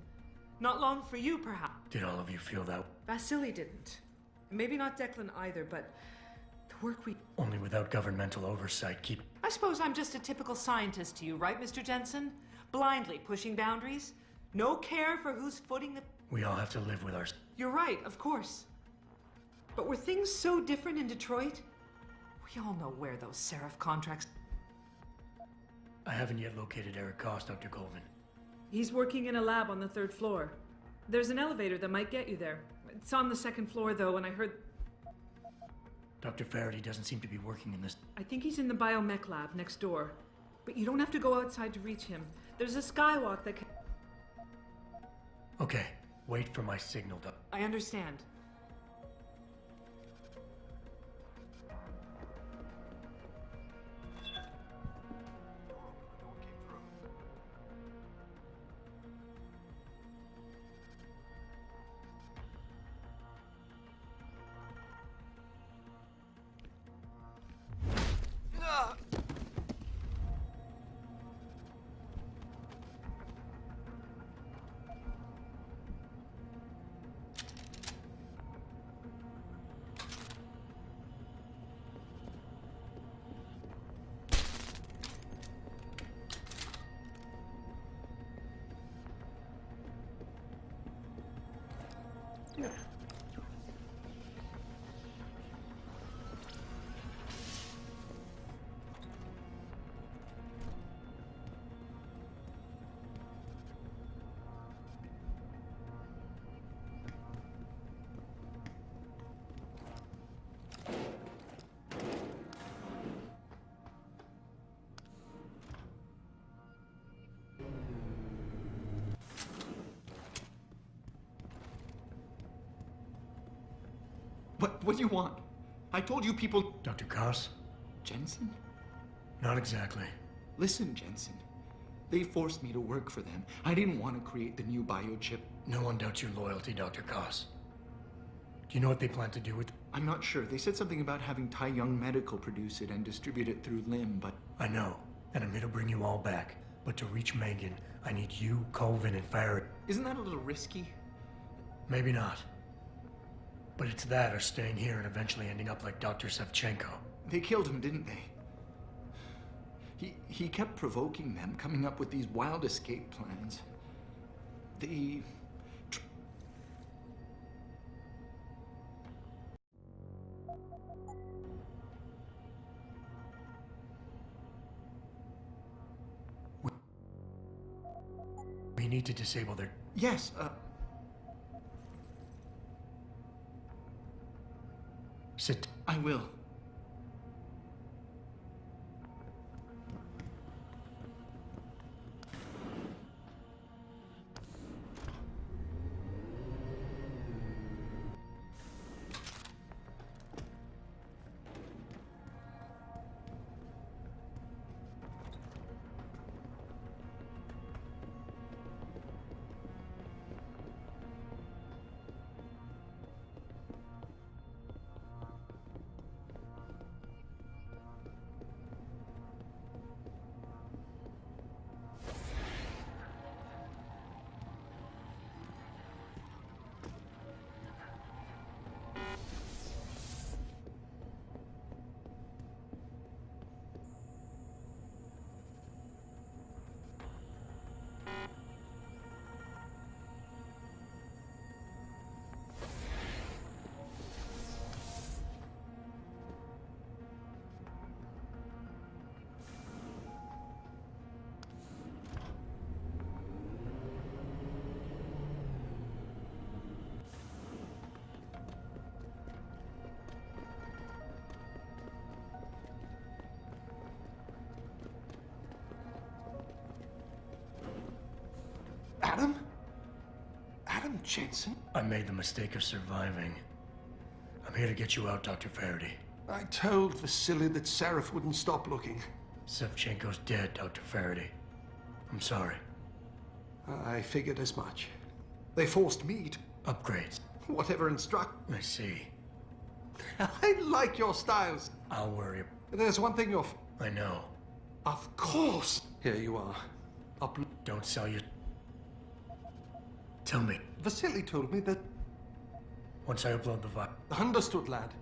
Not long for you, perhaps. Did all of you feel that? Vasily didn't. Maybe not Declan either, but the work we... Only without governmental oversight keep... I suppose I'm just a typical scientist to you, right, Mr. Jensen? Blindly pushing boundaries? No care for who's footing the... We all have to live with our... You're right, of course. But were things so different in Detroit? We all know where those Seraph contracts... I haven't yet located Eric Koss, Dr. Colvin. He's working in a lab on the 3rd floor. There's an elevator that might get you there. It's on the 2nd floor, though, and I heard... Dr. Faraday doesn't seem to be working in this... I think he's in the biomech lab next door. But you don't have to go outside to reach him. There's a skywalk that can... Okay, wait for my signal, Doc. I understand. What do you want? I told you people... Dr. Koss? Jensen? Not exactly. Listen, Jensen. They forced me to work for them. I didn't want to create the new biochip. No one doubts your loyalty, Dr. Koss. Do you know what they plan to do with... I'm not sure. They said something about having Tai Young Medical produce it and distribute it through Lim, but... I know, and I'm here to bring you all back. But to reach Megan, I need you, Colvin, and Farrell. Isn't that a little risky? Maybe not. But it's that or staying here and eventually ending up like Dr. Savchenko. They killed him, didn't they? He kept provoking them, coming up with these wild escape plans. The... We need to disable their... Yes, Sit. I will. Adam? Adam Jensen? I made the mistake of surviving. I'm here to get you out, Dr. Faraday. I told Vasily that Seraph wouldn't stop looking. Sevchenko's dead, Dr. Faraday. I'm sorry. I figured as much. They forced me to... Upgrades. Whatever instruct... I see. I like your styles. I'll worry. There's one thing you're... I know. Of course. Here you are. Don't sell your... Tell me. Vasily told me that... Once I upload the file... Understood, lad.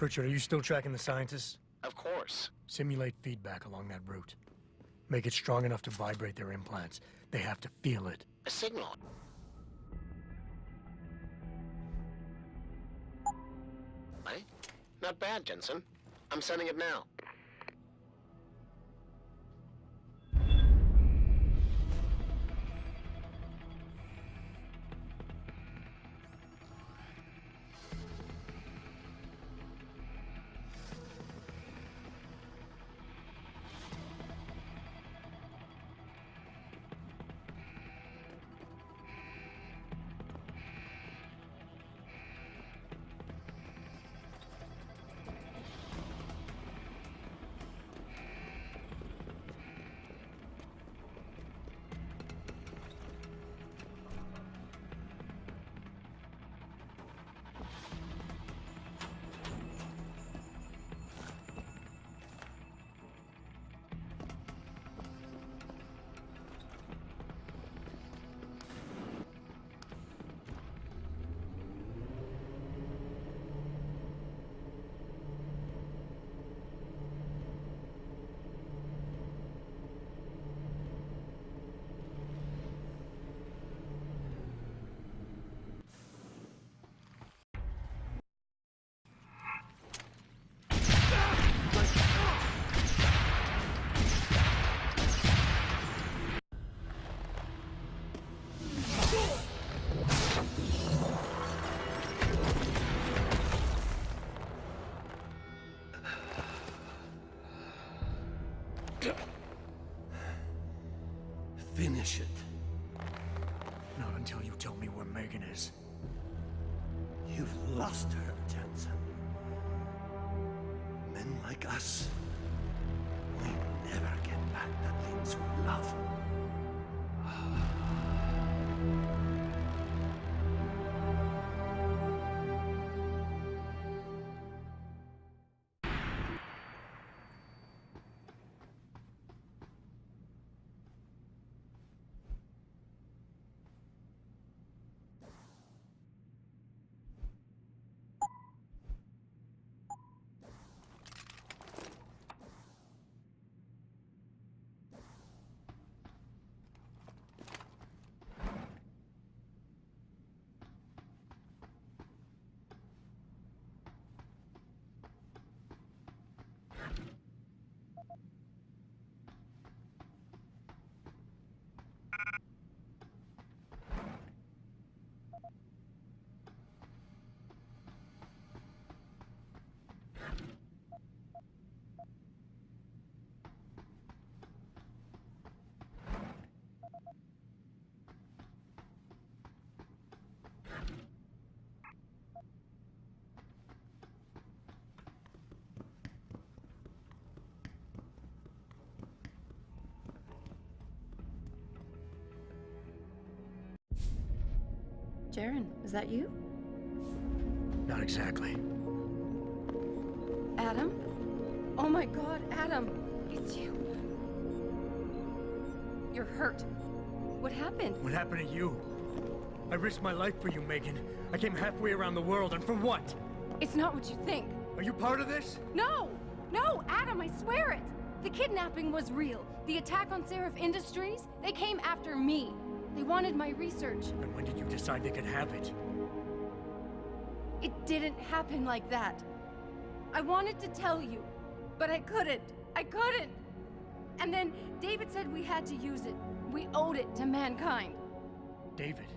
Pritchard, are you still tracking the scientists? Of course. Simulate feedback along that route. Make it strong enough to vibrate their implants. They have to feel it. A signal. Hey, not bad, Jensen. I'm sending it now. finish it. Not until you tell me where Megan is. You've lost her, Jensen. Men like us, we never get back the things we love. Jaren, is that you? Not exactly. Adam? Oh my god, Adam! It's you. You're hurt. What happened? What happened to you? I risked my life for you, Megan. I came halfway around the world, and for what? It's not what you think. Are you part of this? No! No, Adam, I swear it! The kidnapping was real. The attack on Seraph Industries, they came after me. They wanted my research. And when did you decide they could have it? It didn't happen like that. I wanted to tell you, but I couldn't. I couldn't! And then David said we had to use it. We owed it to mankind. David?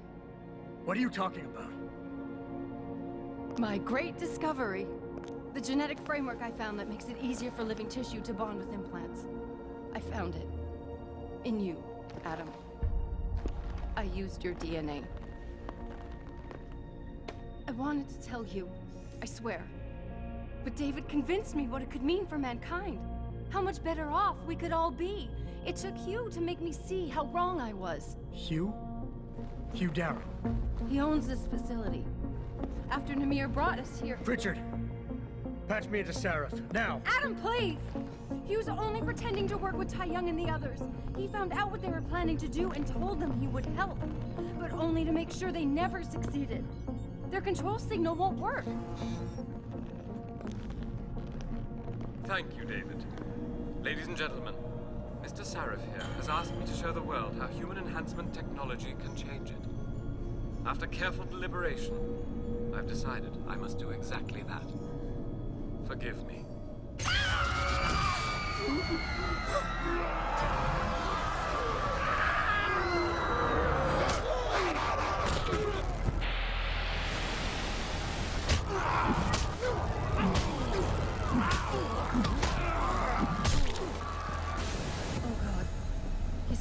What are you talking about? My great discovery. The genetic framework I found that makes it easier for living tissue to bond with implants. I found it. In you, Adam. I used your DNA. I wanted to tell you, I swear. But David convinced me what it could mean for mankind. How much better off we could all be. It took Hugh to make me see how wrong I was. Hugh? Hugh Darrow. He owns this facility. After Namir brought us here... Richard! Patch me into Seraph, now! Adam, please! He was only pretending to work with Tai Young and the others. He found out what they were planning to do and told them he would help. But only to make sure they never succeeded. Their control signal won't work. Thank you, David. Ladies and gentlemen, Mr. Seraph here has asked me to show the world how human enhancement technology can change it. After careful deliberation, I've decided I must do exactly that. Forgive me.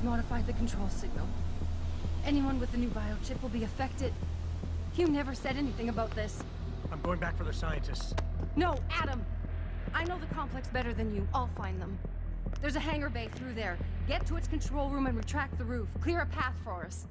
Modified the control signal. Anyone with the new biochip will be affected. Hugh never said anything about this. I'm going back for the scientists. No, Adam! I know the complex better than you. I'll find them. There's a hangar bay through there. Get to its control room and retract the roof. Clear a path for us.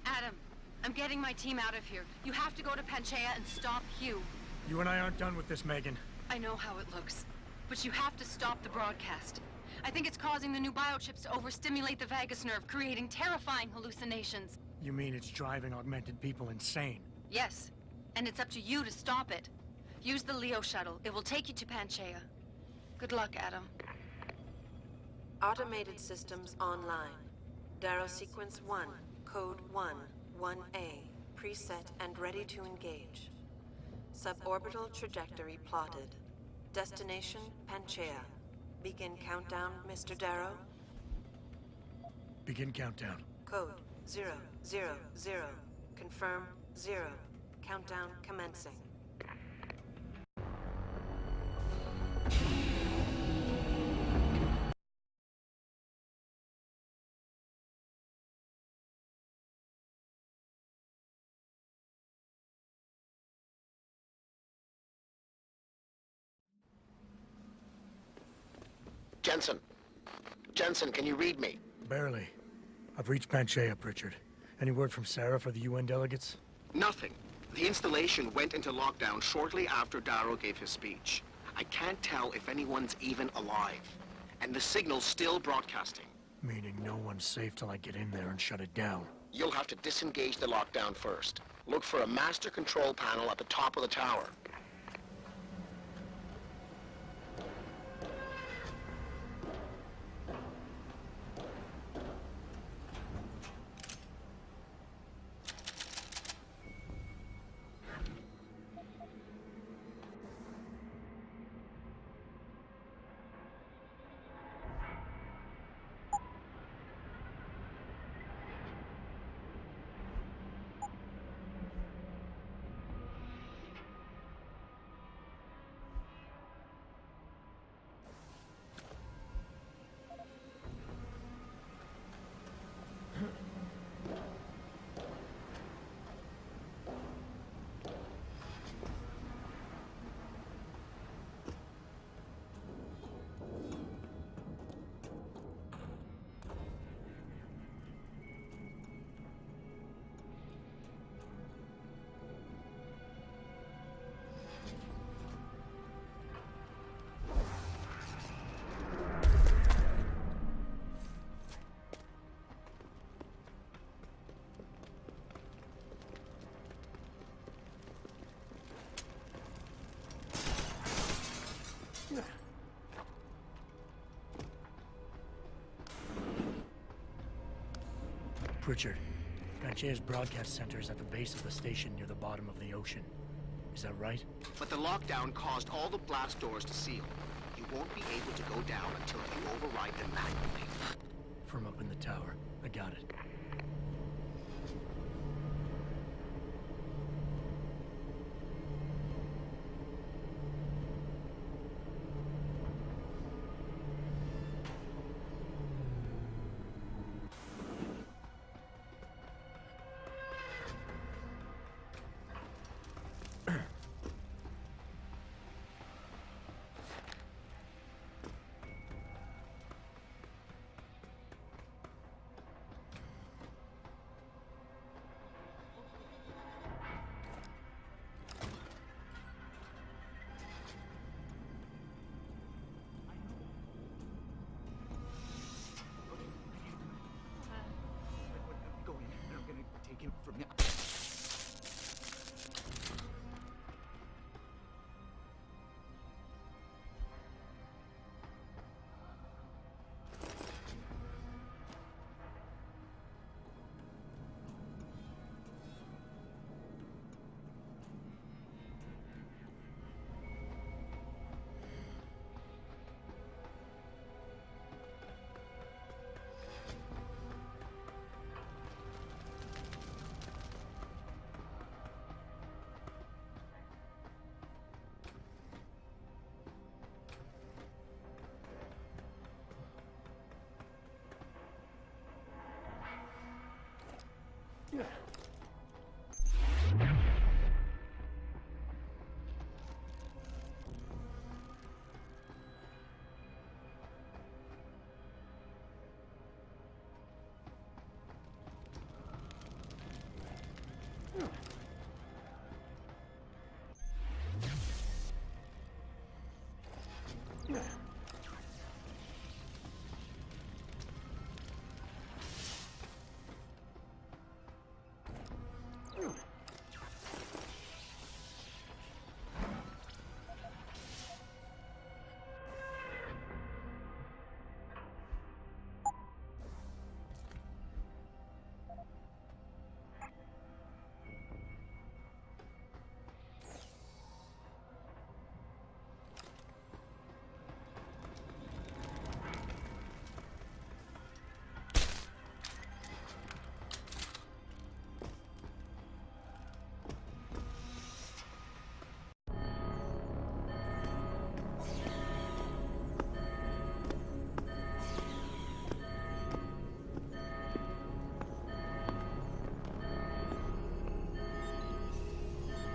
Adam, I'm getting my team out of here. You have to go to Panchea and stop Hugh. You and I aren't done with this, Megan. I know how it looks. But you have to stop the broadcast. I think it's causing the new biochips to overstimulate the vagus nerve, creating terrifying hallucinations. You mean it's driving augmented people insane? Yes, and it's up to you to stop it. Use the Leo shuttle. It will take you to Panchea. Good luck, Adam. Automated systems online. Darrow sequence 1, code 1, 1A, preset and ready to engage. Suborbital trajectory plotted. Destination, Panchea. Begin countdown, Mr. Darrow. Begin countdown. Code 000. Confirm 0. Countdown commencing. Jensen. Jensen, can you read me? Barely. I've reached Panchea, Pritchard. Any word from Sarah for the UN delegates? Nothing. The installation went into lockdown shortly after Darrow gave his speech. I can't tell if anyone's even alive. And the signal's still broadcasting. Meaning no one's safe till I get in there and shut it down. You'll have to disengage the lockdown first. Look for a master control panel at the top of the tower. Pritchard, Panchea's broadcast center is at the base of the station near the bottom of the ocean. Is that right? But the lockdown caused all the blast doors to seal. You won't be able to go down until you override them manually. From up in the tower. I got it.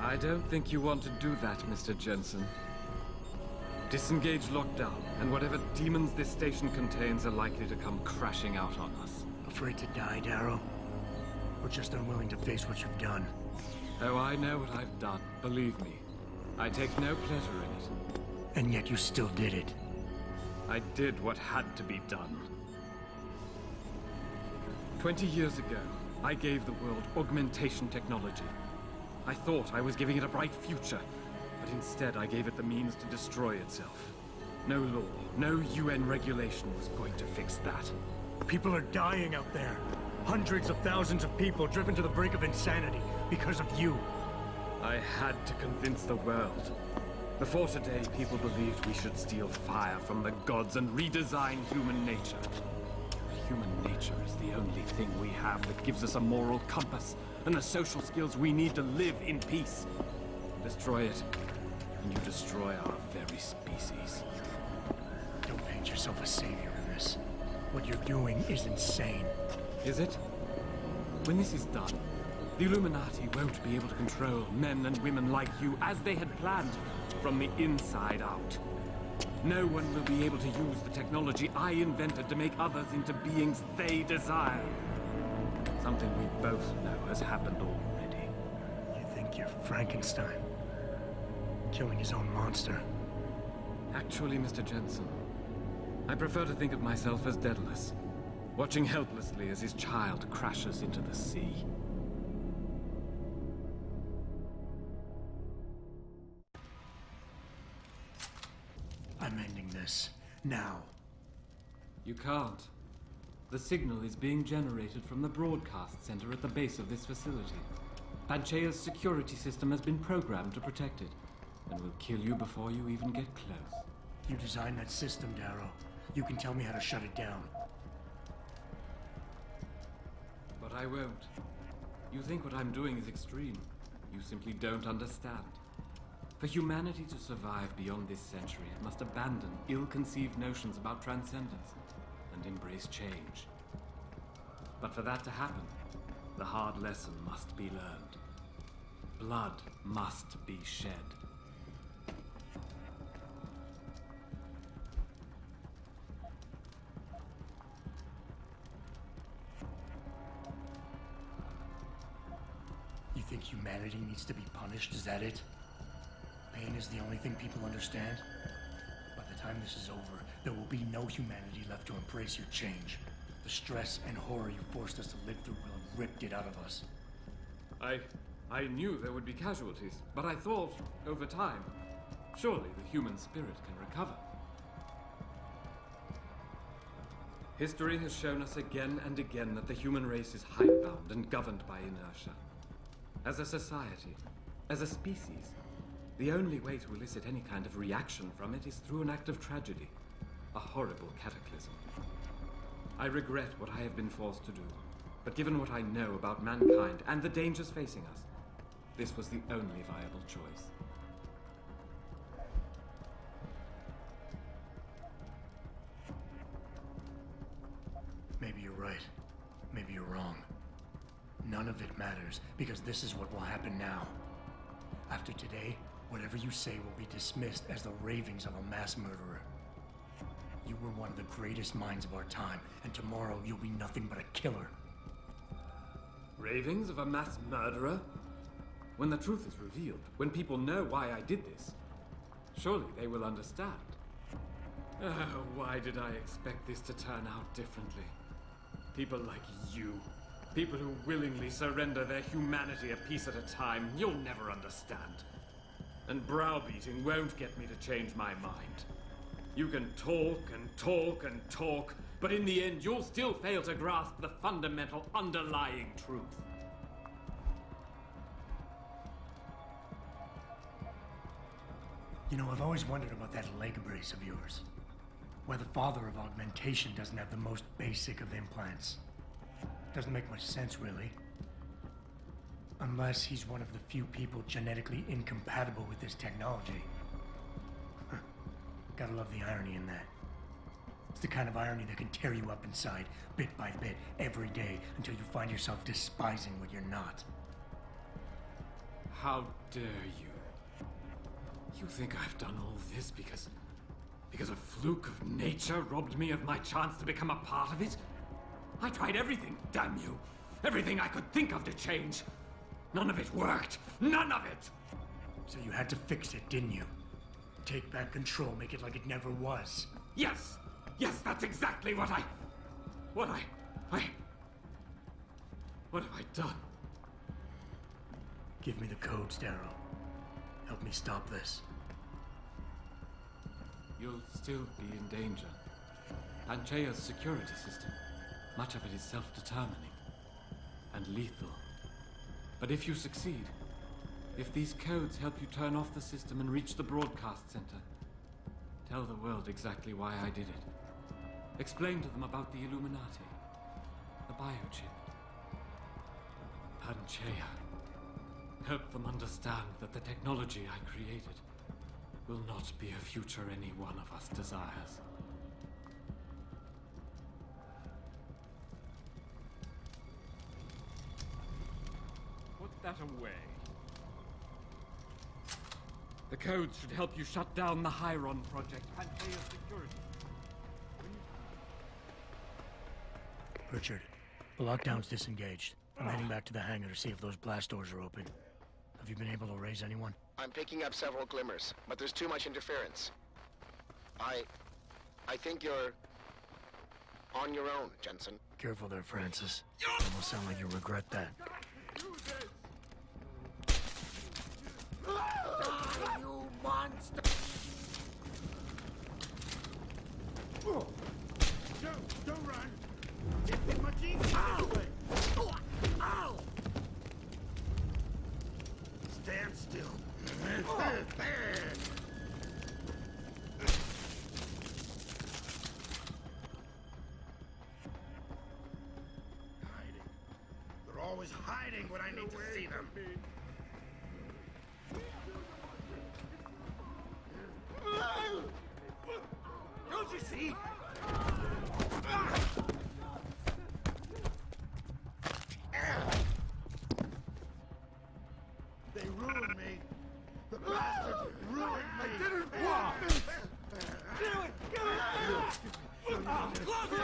I don't think you want to do that, Mr. Jensen. Disengage lockdown, and whatever demons this station contains are likely to come crashing out on us. Afraid to die, Darrow? Or just unwilling to face what you've done? Oh, I know what I've done. Believe me. I take no pleasure in it. And yet you still did it. I did what had to be done. 20 years ago, I gave the world augmentation technology. I thought I was giving it a bright future, but instead I gave it the means to destroy itself. No law, no UN regulation was going to fix that. People are dying out there. Hundreds of thousands of people driven to the brink of insanity because of you. I had to convince the world. Before today, people believed we should steal fire from the gods and redesign human nature. Human nature is the only thing we have that gives us a moral compass and the social skills we need to live in peace. Destroy it, and you destroy our very species. Don't paint yourself a savior in this. What you're doing is insane. Is it? When this is done, the Illuminati won't be able to control men and women like you as they had planned, from the inside out. No one will be able to use the technology I invented to make others into beings they desire. Something we both know has happened already. You think you're Frankenstein? Killing his own monster? Actually, Mr. Jensen, I prefer to think of myself as Daedalus, watching helplessly as his child crashes into the sea. I'm ending this. Now. You can't. The signal is being generated from the broadcast center at the base of this facility. Panchea's security system has been programmed to protect it, and will kill you before you even get close. You designed that system, Darrow. You can tell me how to shut it down. But I won't. You think what I'm doing is extreme. You simply don't understand. For humanity to survive beyond this century, it must abandon ill-conceived notions about transcendence and embrace change. But for that to happen, the hard lesson must be learned. Blood must be shed. You think humanity needs to be punished? Is that it? Pain is the only thing people understand? By the time this is over, there will be no humanity left to embrace your change. The stress and horror you forced us to live through will have ripped it out of us. I knew there would be casualties, but I thought, over time, surely the human spirit can recover. History has shown us again and again that the human race is hidebound and governed by inertia. As a society, as a species, the only way to elicit any kind of reaction from it is through an act of tragedy, a horrible cataclysm. I regret what I have been forced to do, but given what I know about mankind and the dangers facing us, this was the only viable choice. Maybe you're right. Maybe you're wrong. None of it matters, because this is what will happen now. After today, whatever you say will be dismissed as the ravings of a mass murderer. You were one of the greatest minds of our time, and tomorrow you'll be nothing but a killer. Ravings of a mass murderer? When the truth is revealed, when people know why I did this, surely they will understand. Oh, why did I expect this to turn out differently? People like you, people who willingly surrender their humanity a piece at a time, you'll never understand. And browbeating won't get me to change my mind. You can talk and talk and talk, but in the end, you'll still fail to grasp the fundamental underlying truth. You know, I've always wondered about that leg brace of yours. Why the father of augmentation doesn't have the most basic of implants. Doesn't make much sense, really. Unless he's one of the few people genetically incompatible with this technology. Gotta love the irony in that. It's the kind of irony that can tear you up inside, bit by bit, every day, until you find yourself despising what you're not. How dare you? You think I've done all this because a fluke of nature robbed me of my chance to become a part of it? I tried everything, damn you. Everything I could think of to change. None of it worked. None of it! So you had to fix it, didn't you? Take back control, make it like it never was. Yes! Yes, that's exactly what have I done? Give me the codes, Darrow. Help me stop this. You'll still be in danger. Panchea's security system, much of it is self-determining and lethal. But if you succeed, if these codes help you turn off the system and reach the broadcast center, tell the world exactly why I did it. Explain to them about the Illuminati, the biochip, Panchea. Help them understand that the technology I created will not be a future any one of us desires. Put that away. The codes should help you shut down the Hyron project, Panchea's security. Richard, the lockdown's disengaged. I'm heading back to the hangar to see if those blast doors are open. Have you been able to raise anyone? I'm picking up several glimmers, but there's too much interference. I think you're on your own, Jensen. Careful there, Francis. Almost sound like you regret that. Die, you monster! Don't run! It's much easier this way! Ow! Stand still. Hiding. They're always hiding when I need to see them. Don't you see? They ruined me. The bastards ruined me. I didn't want this. Do it. Get it. Closer.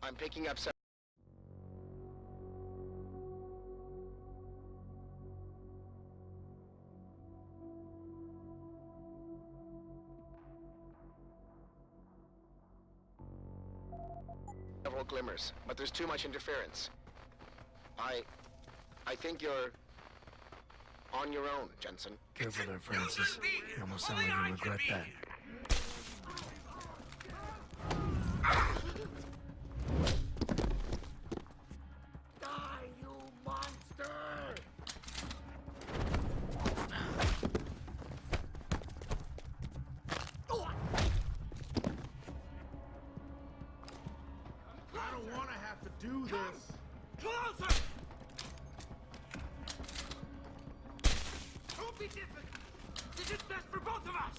I'm picking up several glimmers, but there's too much interference. I think you're on your own, Jensen. Careful there, Francis. You almost sound like you regret that. Die, you monster! I don't want to have to do this. Closer! Don't be difficult. This is best for both of us.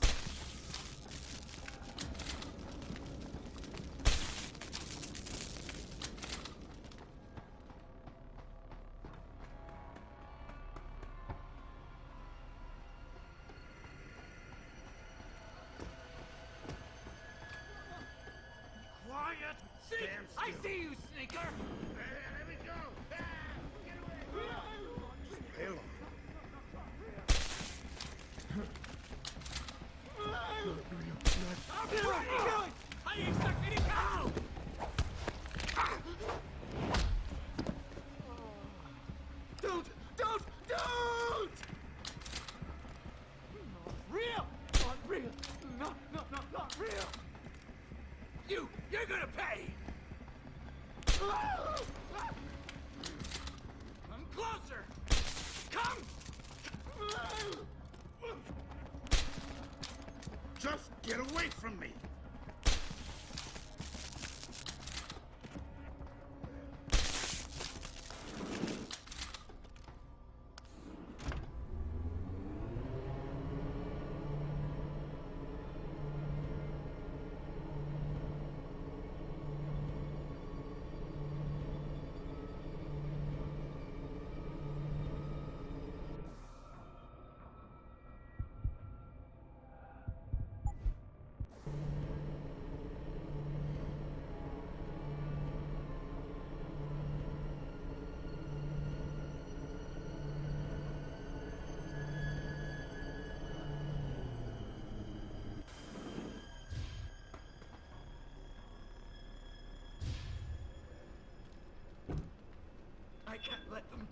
Quiet! See? I see you, sneaker! There we go! Get away! Stay low. How do you expect me to catch? Don't! Real! Not real! Not real! You're gonna pay! Come closer! Come! Just get away from me!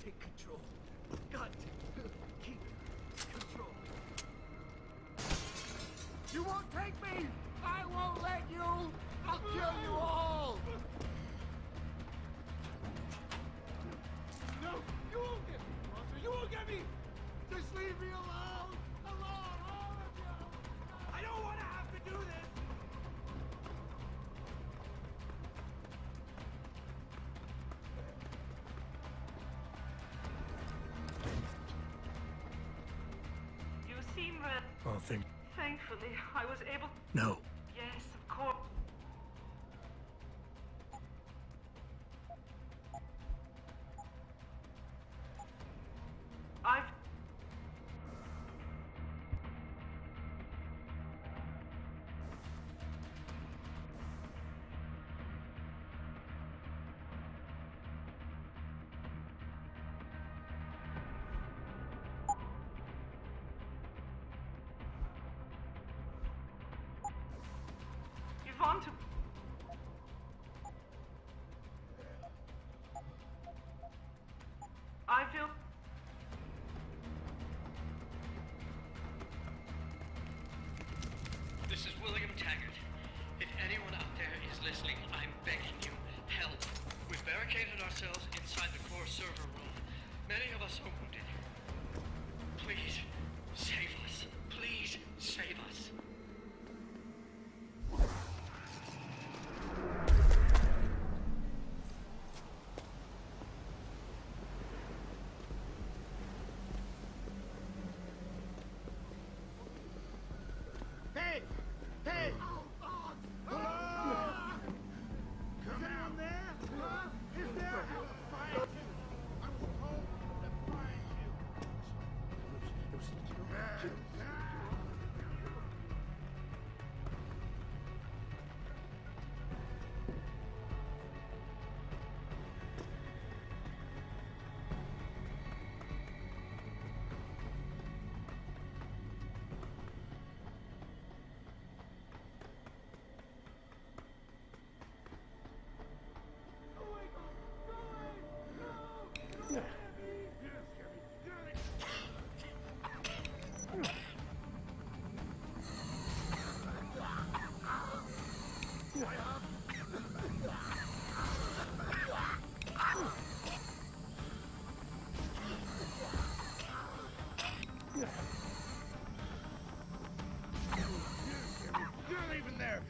take control. Got to keep control. You won't take me! I won't let you! I'll kill you all! No! You won't get me, Monster! You won't get me! Just leave me alone! Alone, all of you! I don't want to have to do this! You seem red. Oh, Thankfully, I was able. No. Yes, of course. I've. You want to. I feel. This is William Taggart. If anyone out there is listening, I'm begging you, help. We've barricaded ourselves inside the core server room. Many of us are wounded. Please, save us. Please, save us. Hey! Hey! Hello? Is anyone there? Is there help? I was told to find you. You're not even there.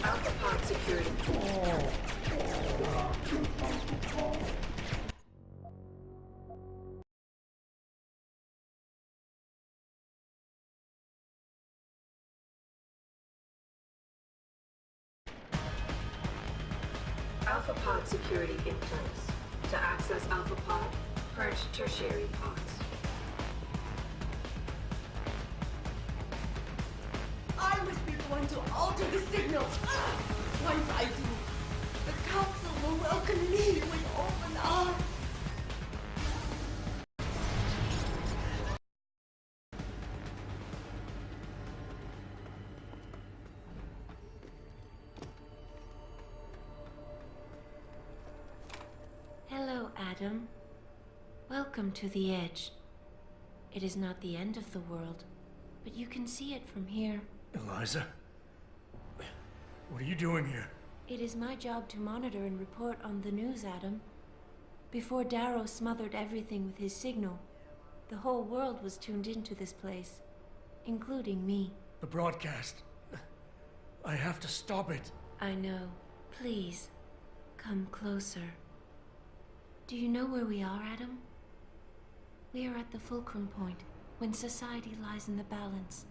Alcapod security. Alpha pod security in place. To access Alpha pod, purge tertiary pods. I must be the one to alter the signals. Once I do, the council will welcome me with open arms. Hello, Adam. Welcome to the Edge. It is not the end of the world, but you can see it from here. Eliza? What are you doing here? It is my job to monitor and report on the news, Adam. Before Darrow smothered everything with his signal, the whole world was tuned into this place, including me. The broadcast. I have to stop it. I know. Please, come closer. Do you know where we are, Adam? We are at the fulcrum point, when society lies in the balance.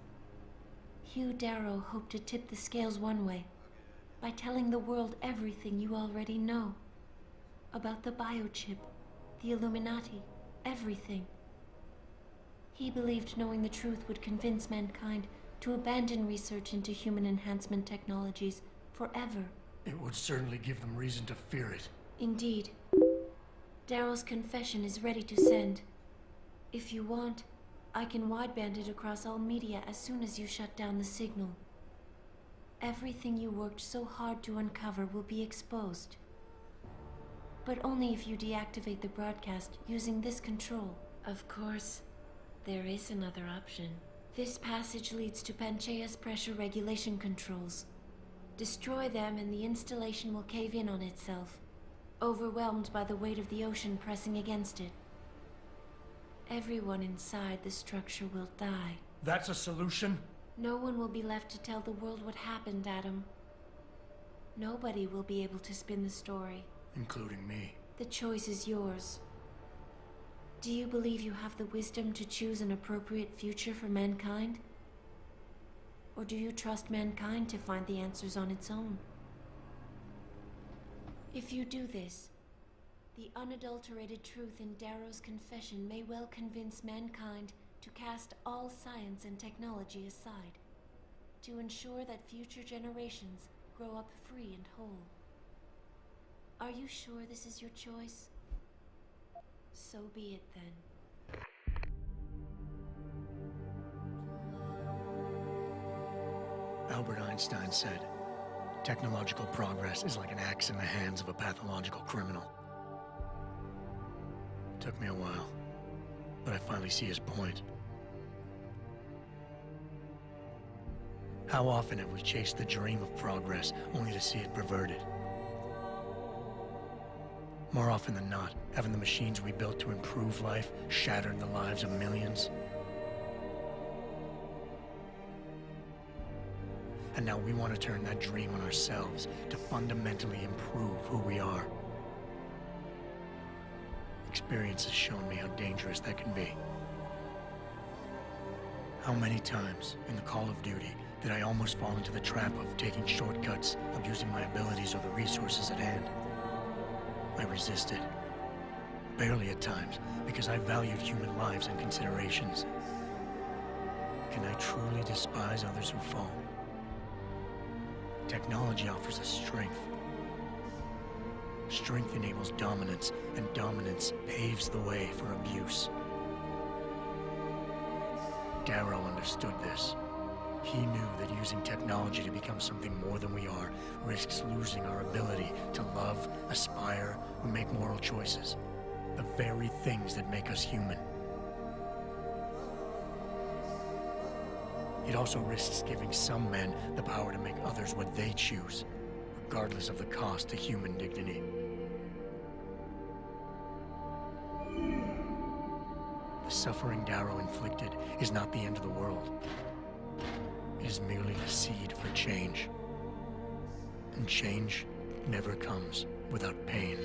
Hugh Darrow hoped to tip the scales one way, by telling the world everything you already know. About the biochip, the Illuminati, everything. He believed knowing the truth would convince mankind to abandon research into human enhancement technologies forever. It would certainly give them reason to fear it. Indeed. Darrow's confession is ready to send. If you want, I can wideband it across all media as soon as you shut down the signal. Everything you worked so hard to uncover will be exposed. But only if you deactivate the broadcast using this control. Of course, there is another option. This passage leads to Panchea's pressure regulation controls. Destroy them and the installation will cave in on itself, overwhelmed by the weight of the ocean pressing against it. Everyone inside the structure will die. That's a solution? No one will be left to tell the world what happened, Adam. Nobody will be able to spin the story. Including me. The choice is yours. Do you believe you have the wisdom to choose an appropriate future for mankind? Or do you trust mankind to find the answers on its own? If you do this, the unadulterated truth in Darrow's confession may well convince mankind to cast all science and technology aside, to ensure that future generations grow up free and whole. Are you sure this is your choice? So be it then. Albert Einstein said, technological progress is like an axe in the hands of a pathological criminal. It took me a while, but I finally see his point. How often have we chased the dream of progress only to see it perverted? More often than not, haven't the machines we built to improve life shattered the lives of millions? And now we want to turn that dream on ourselves to fundamentally improve who we are. Experience has shown me how dangerous that can be. How many times in the Call of Duty did I almost fall into the trap of taking shortcuts, abusing my abilities or the resources at hand? I resisted. Barely at times, because I valued human lives and considerations. Can I truly despise others who fall? Technology offers us strength. Strength enables dominance, and dominance paves the way for abuse. Darrow understood this. He knew that using technology to become something more than we are risks losing our ability to love, aspire, or make moral choices. The very things that make us human. It also risks giving some men the power to make others what they choose, regardless of the cost to human dignity. The suffering Darrow inflicted is not the end of the world. It is merely the seed for change. And change never comes without pain.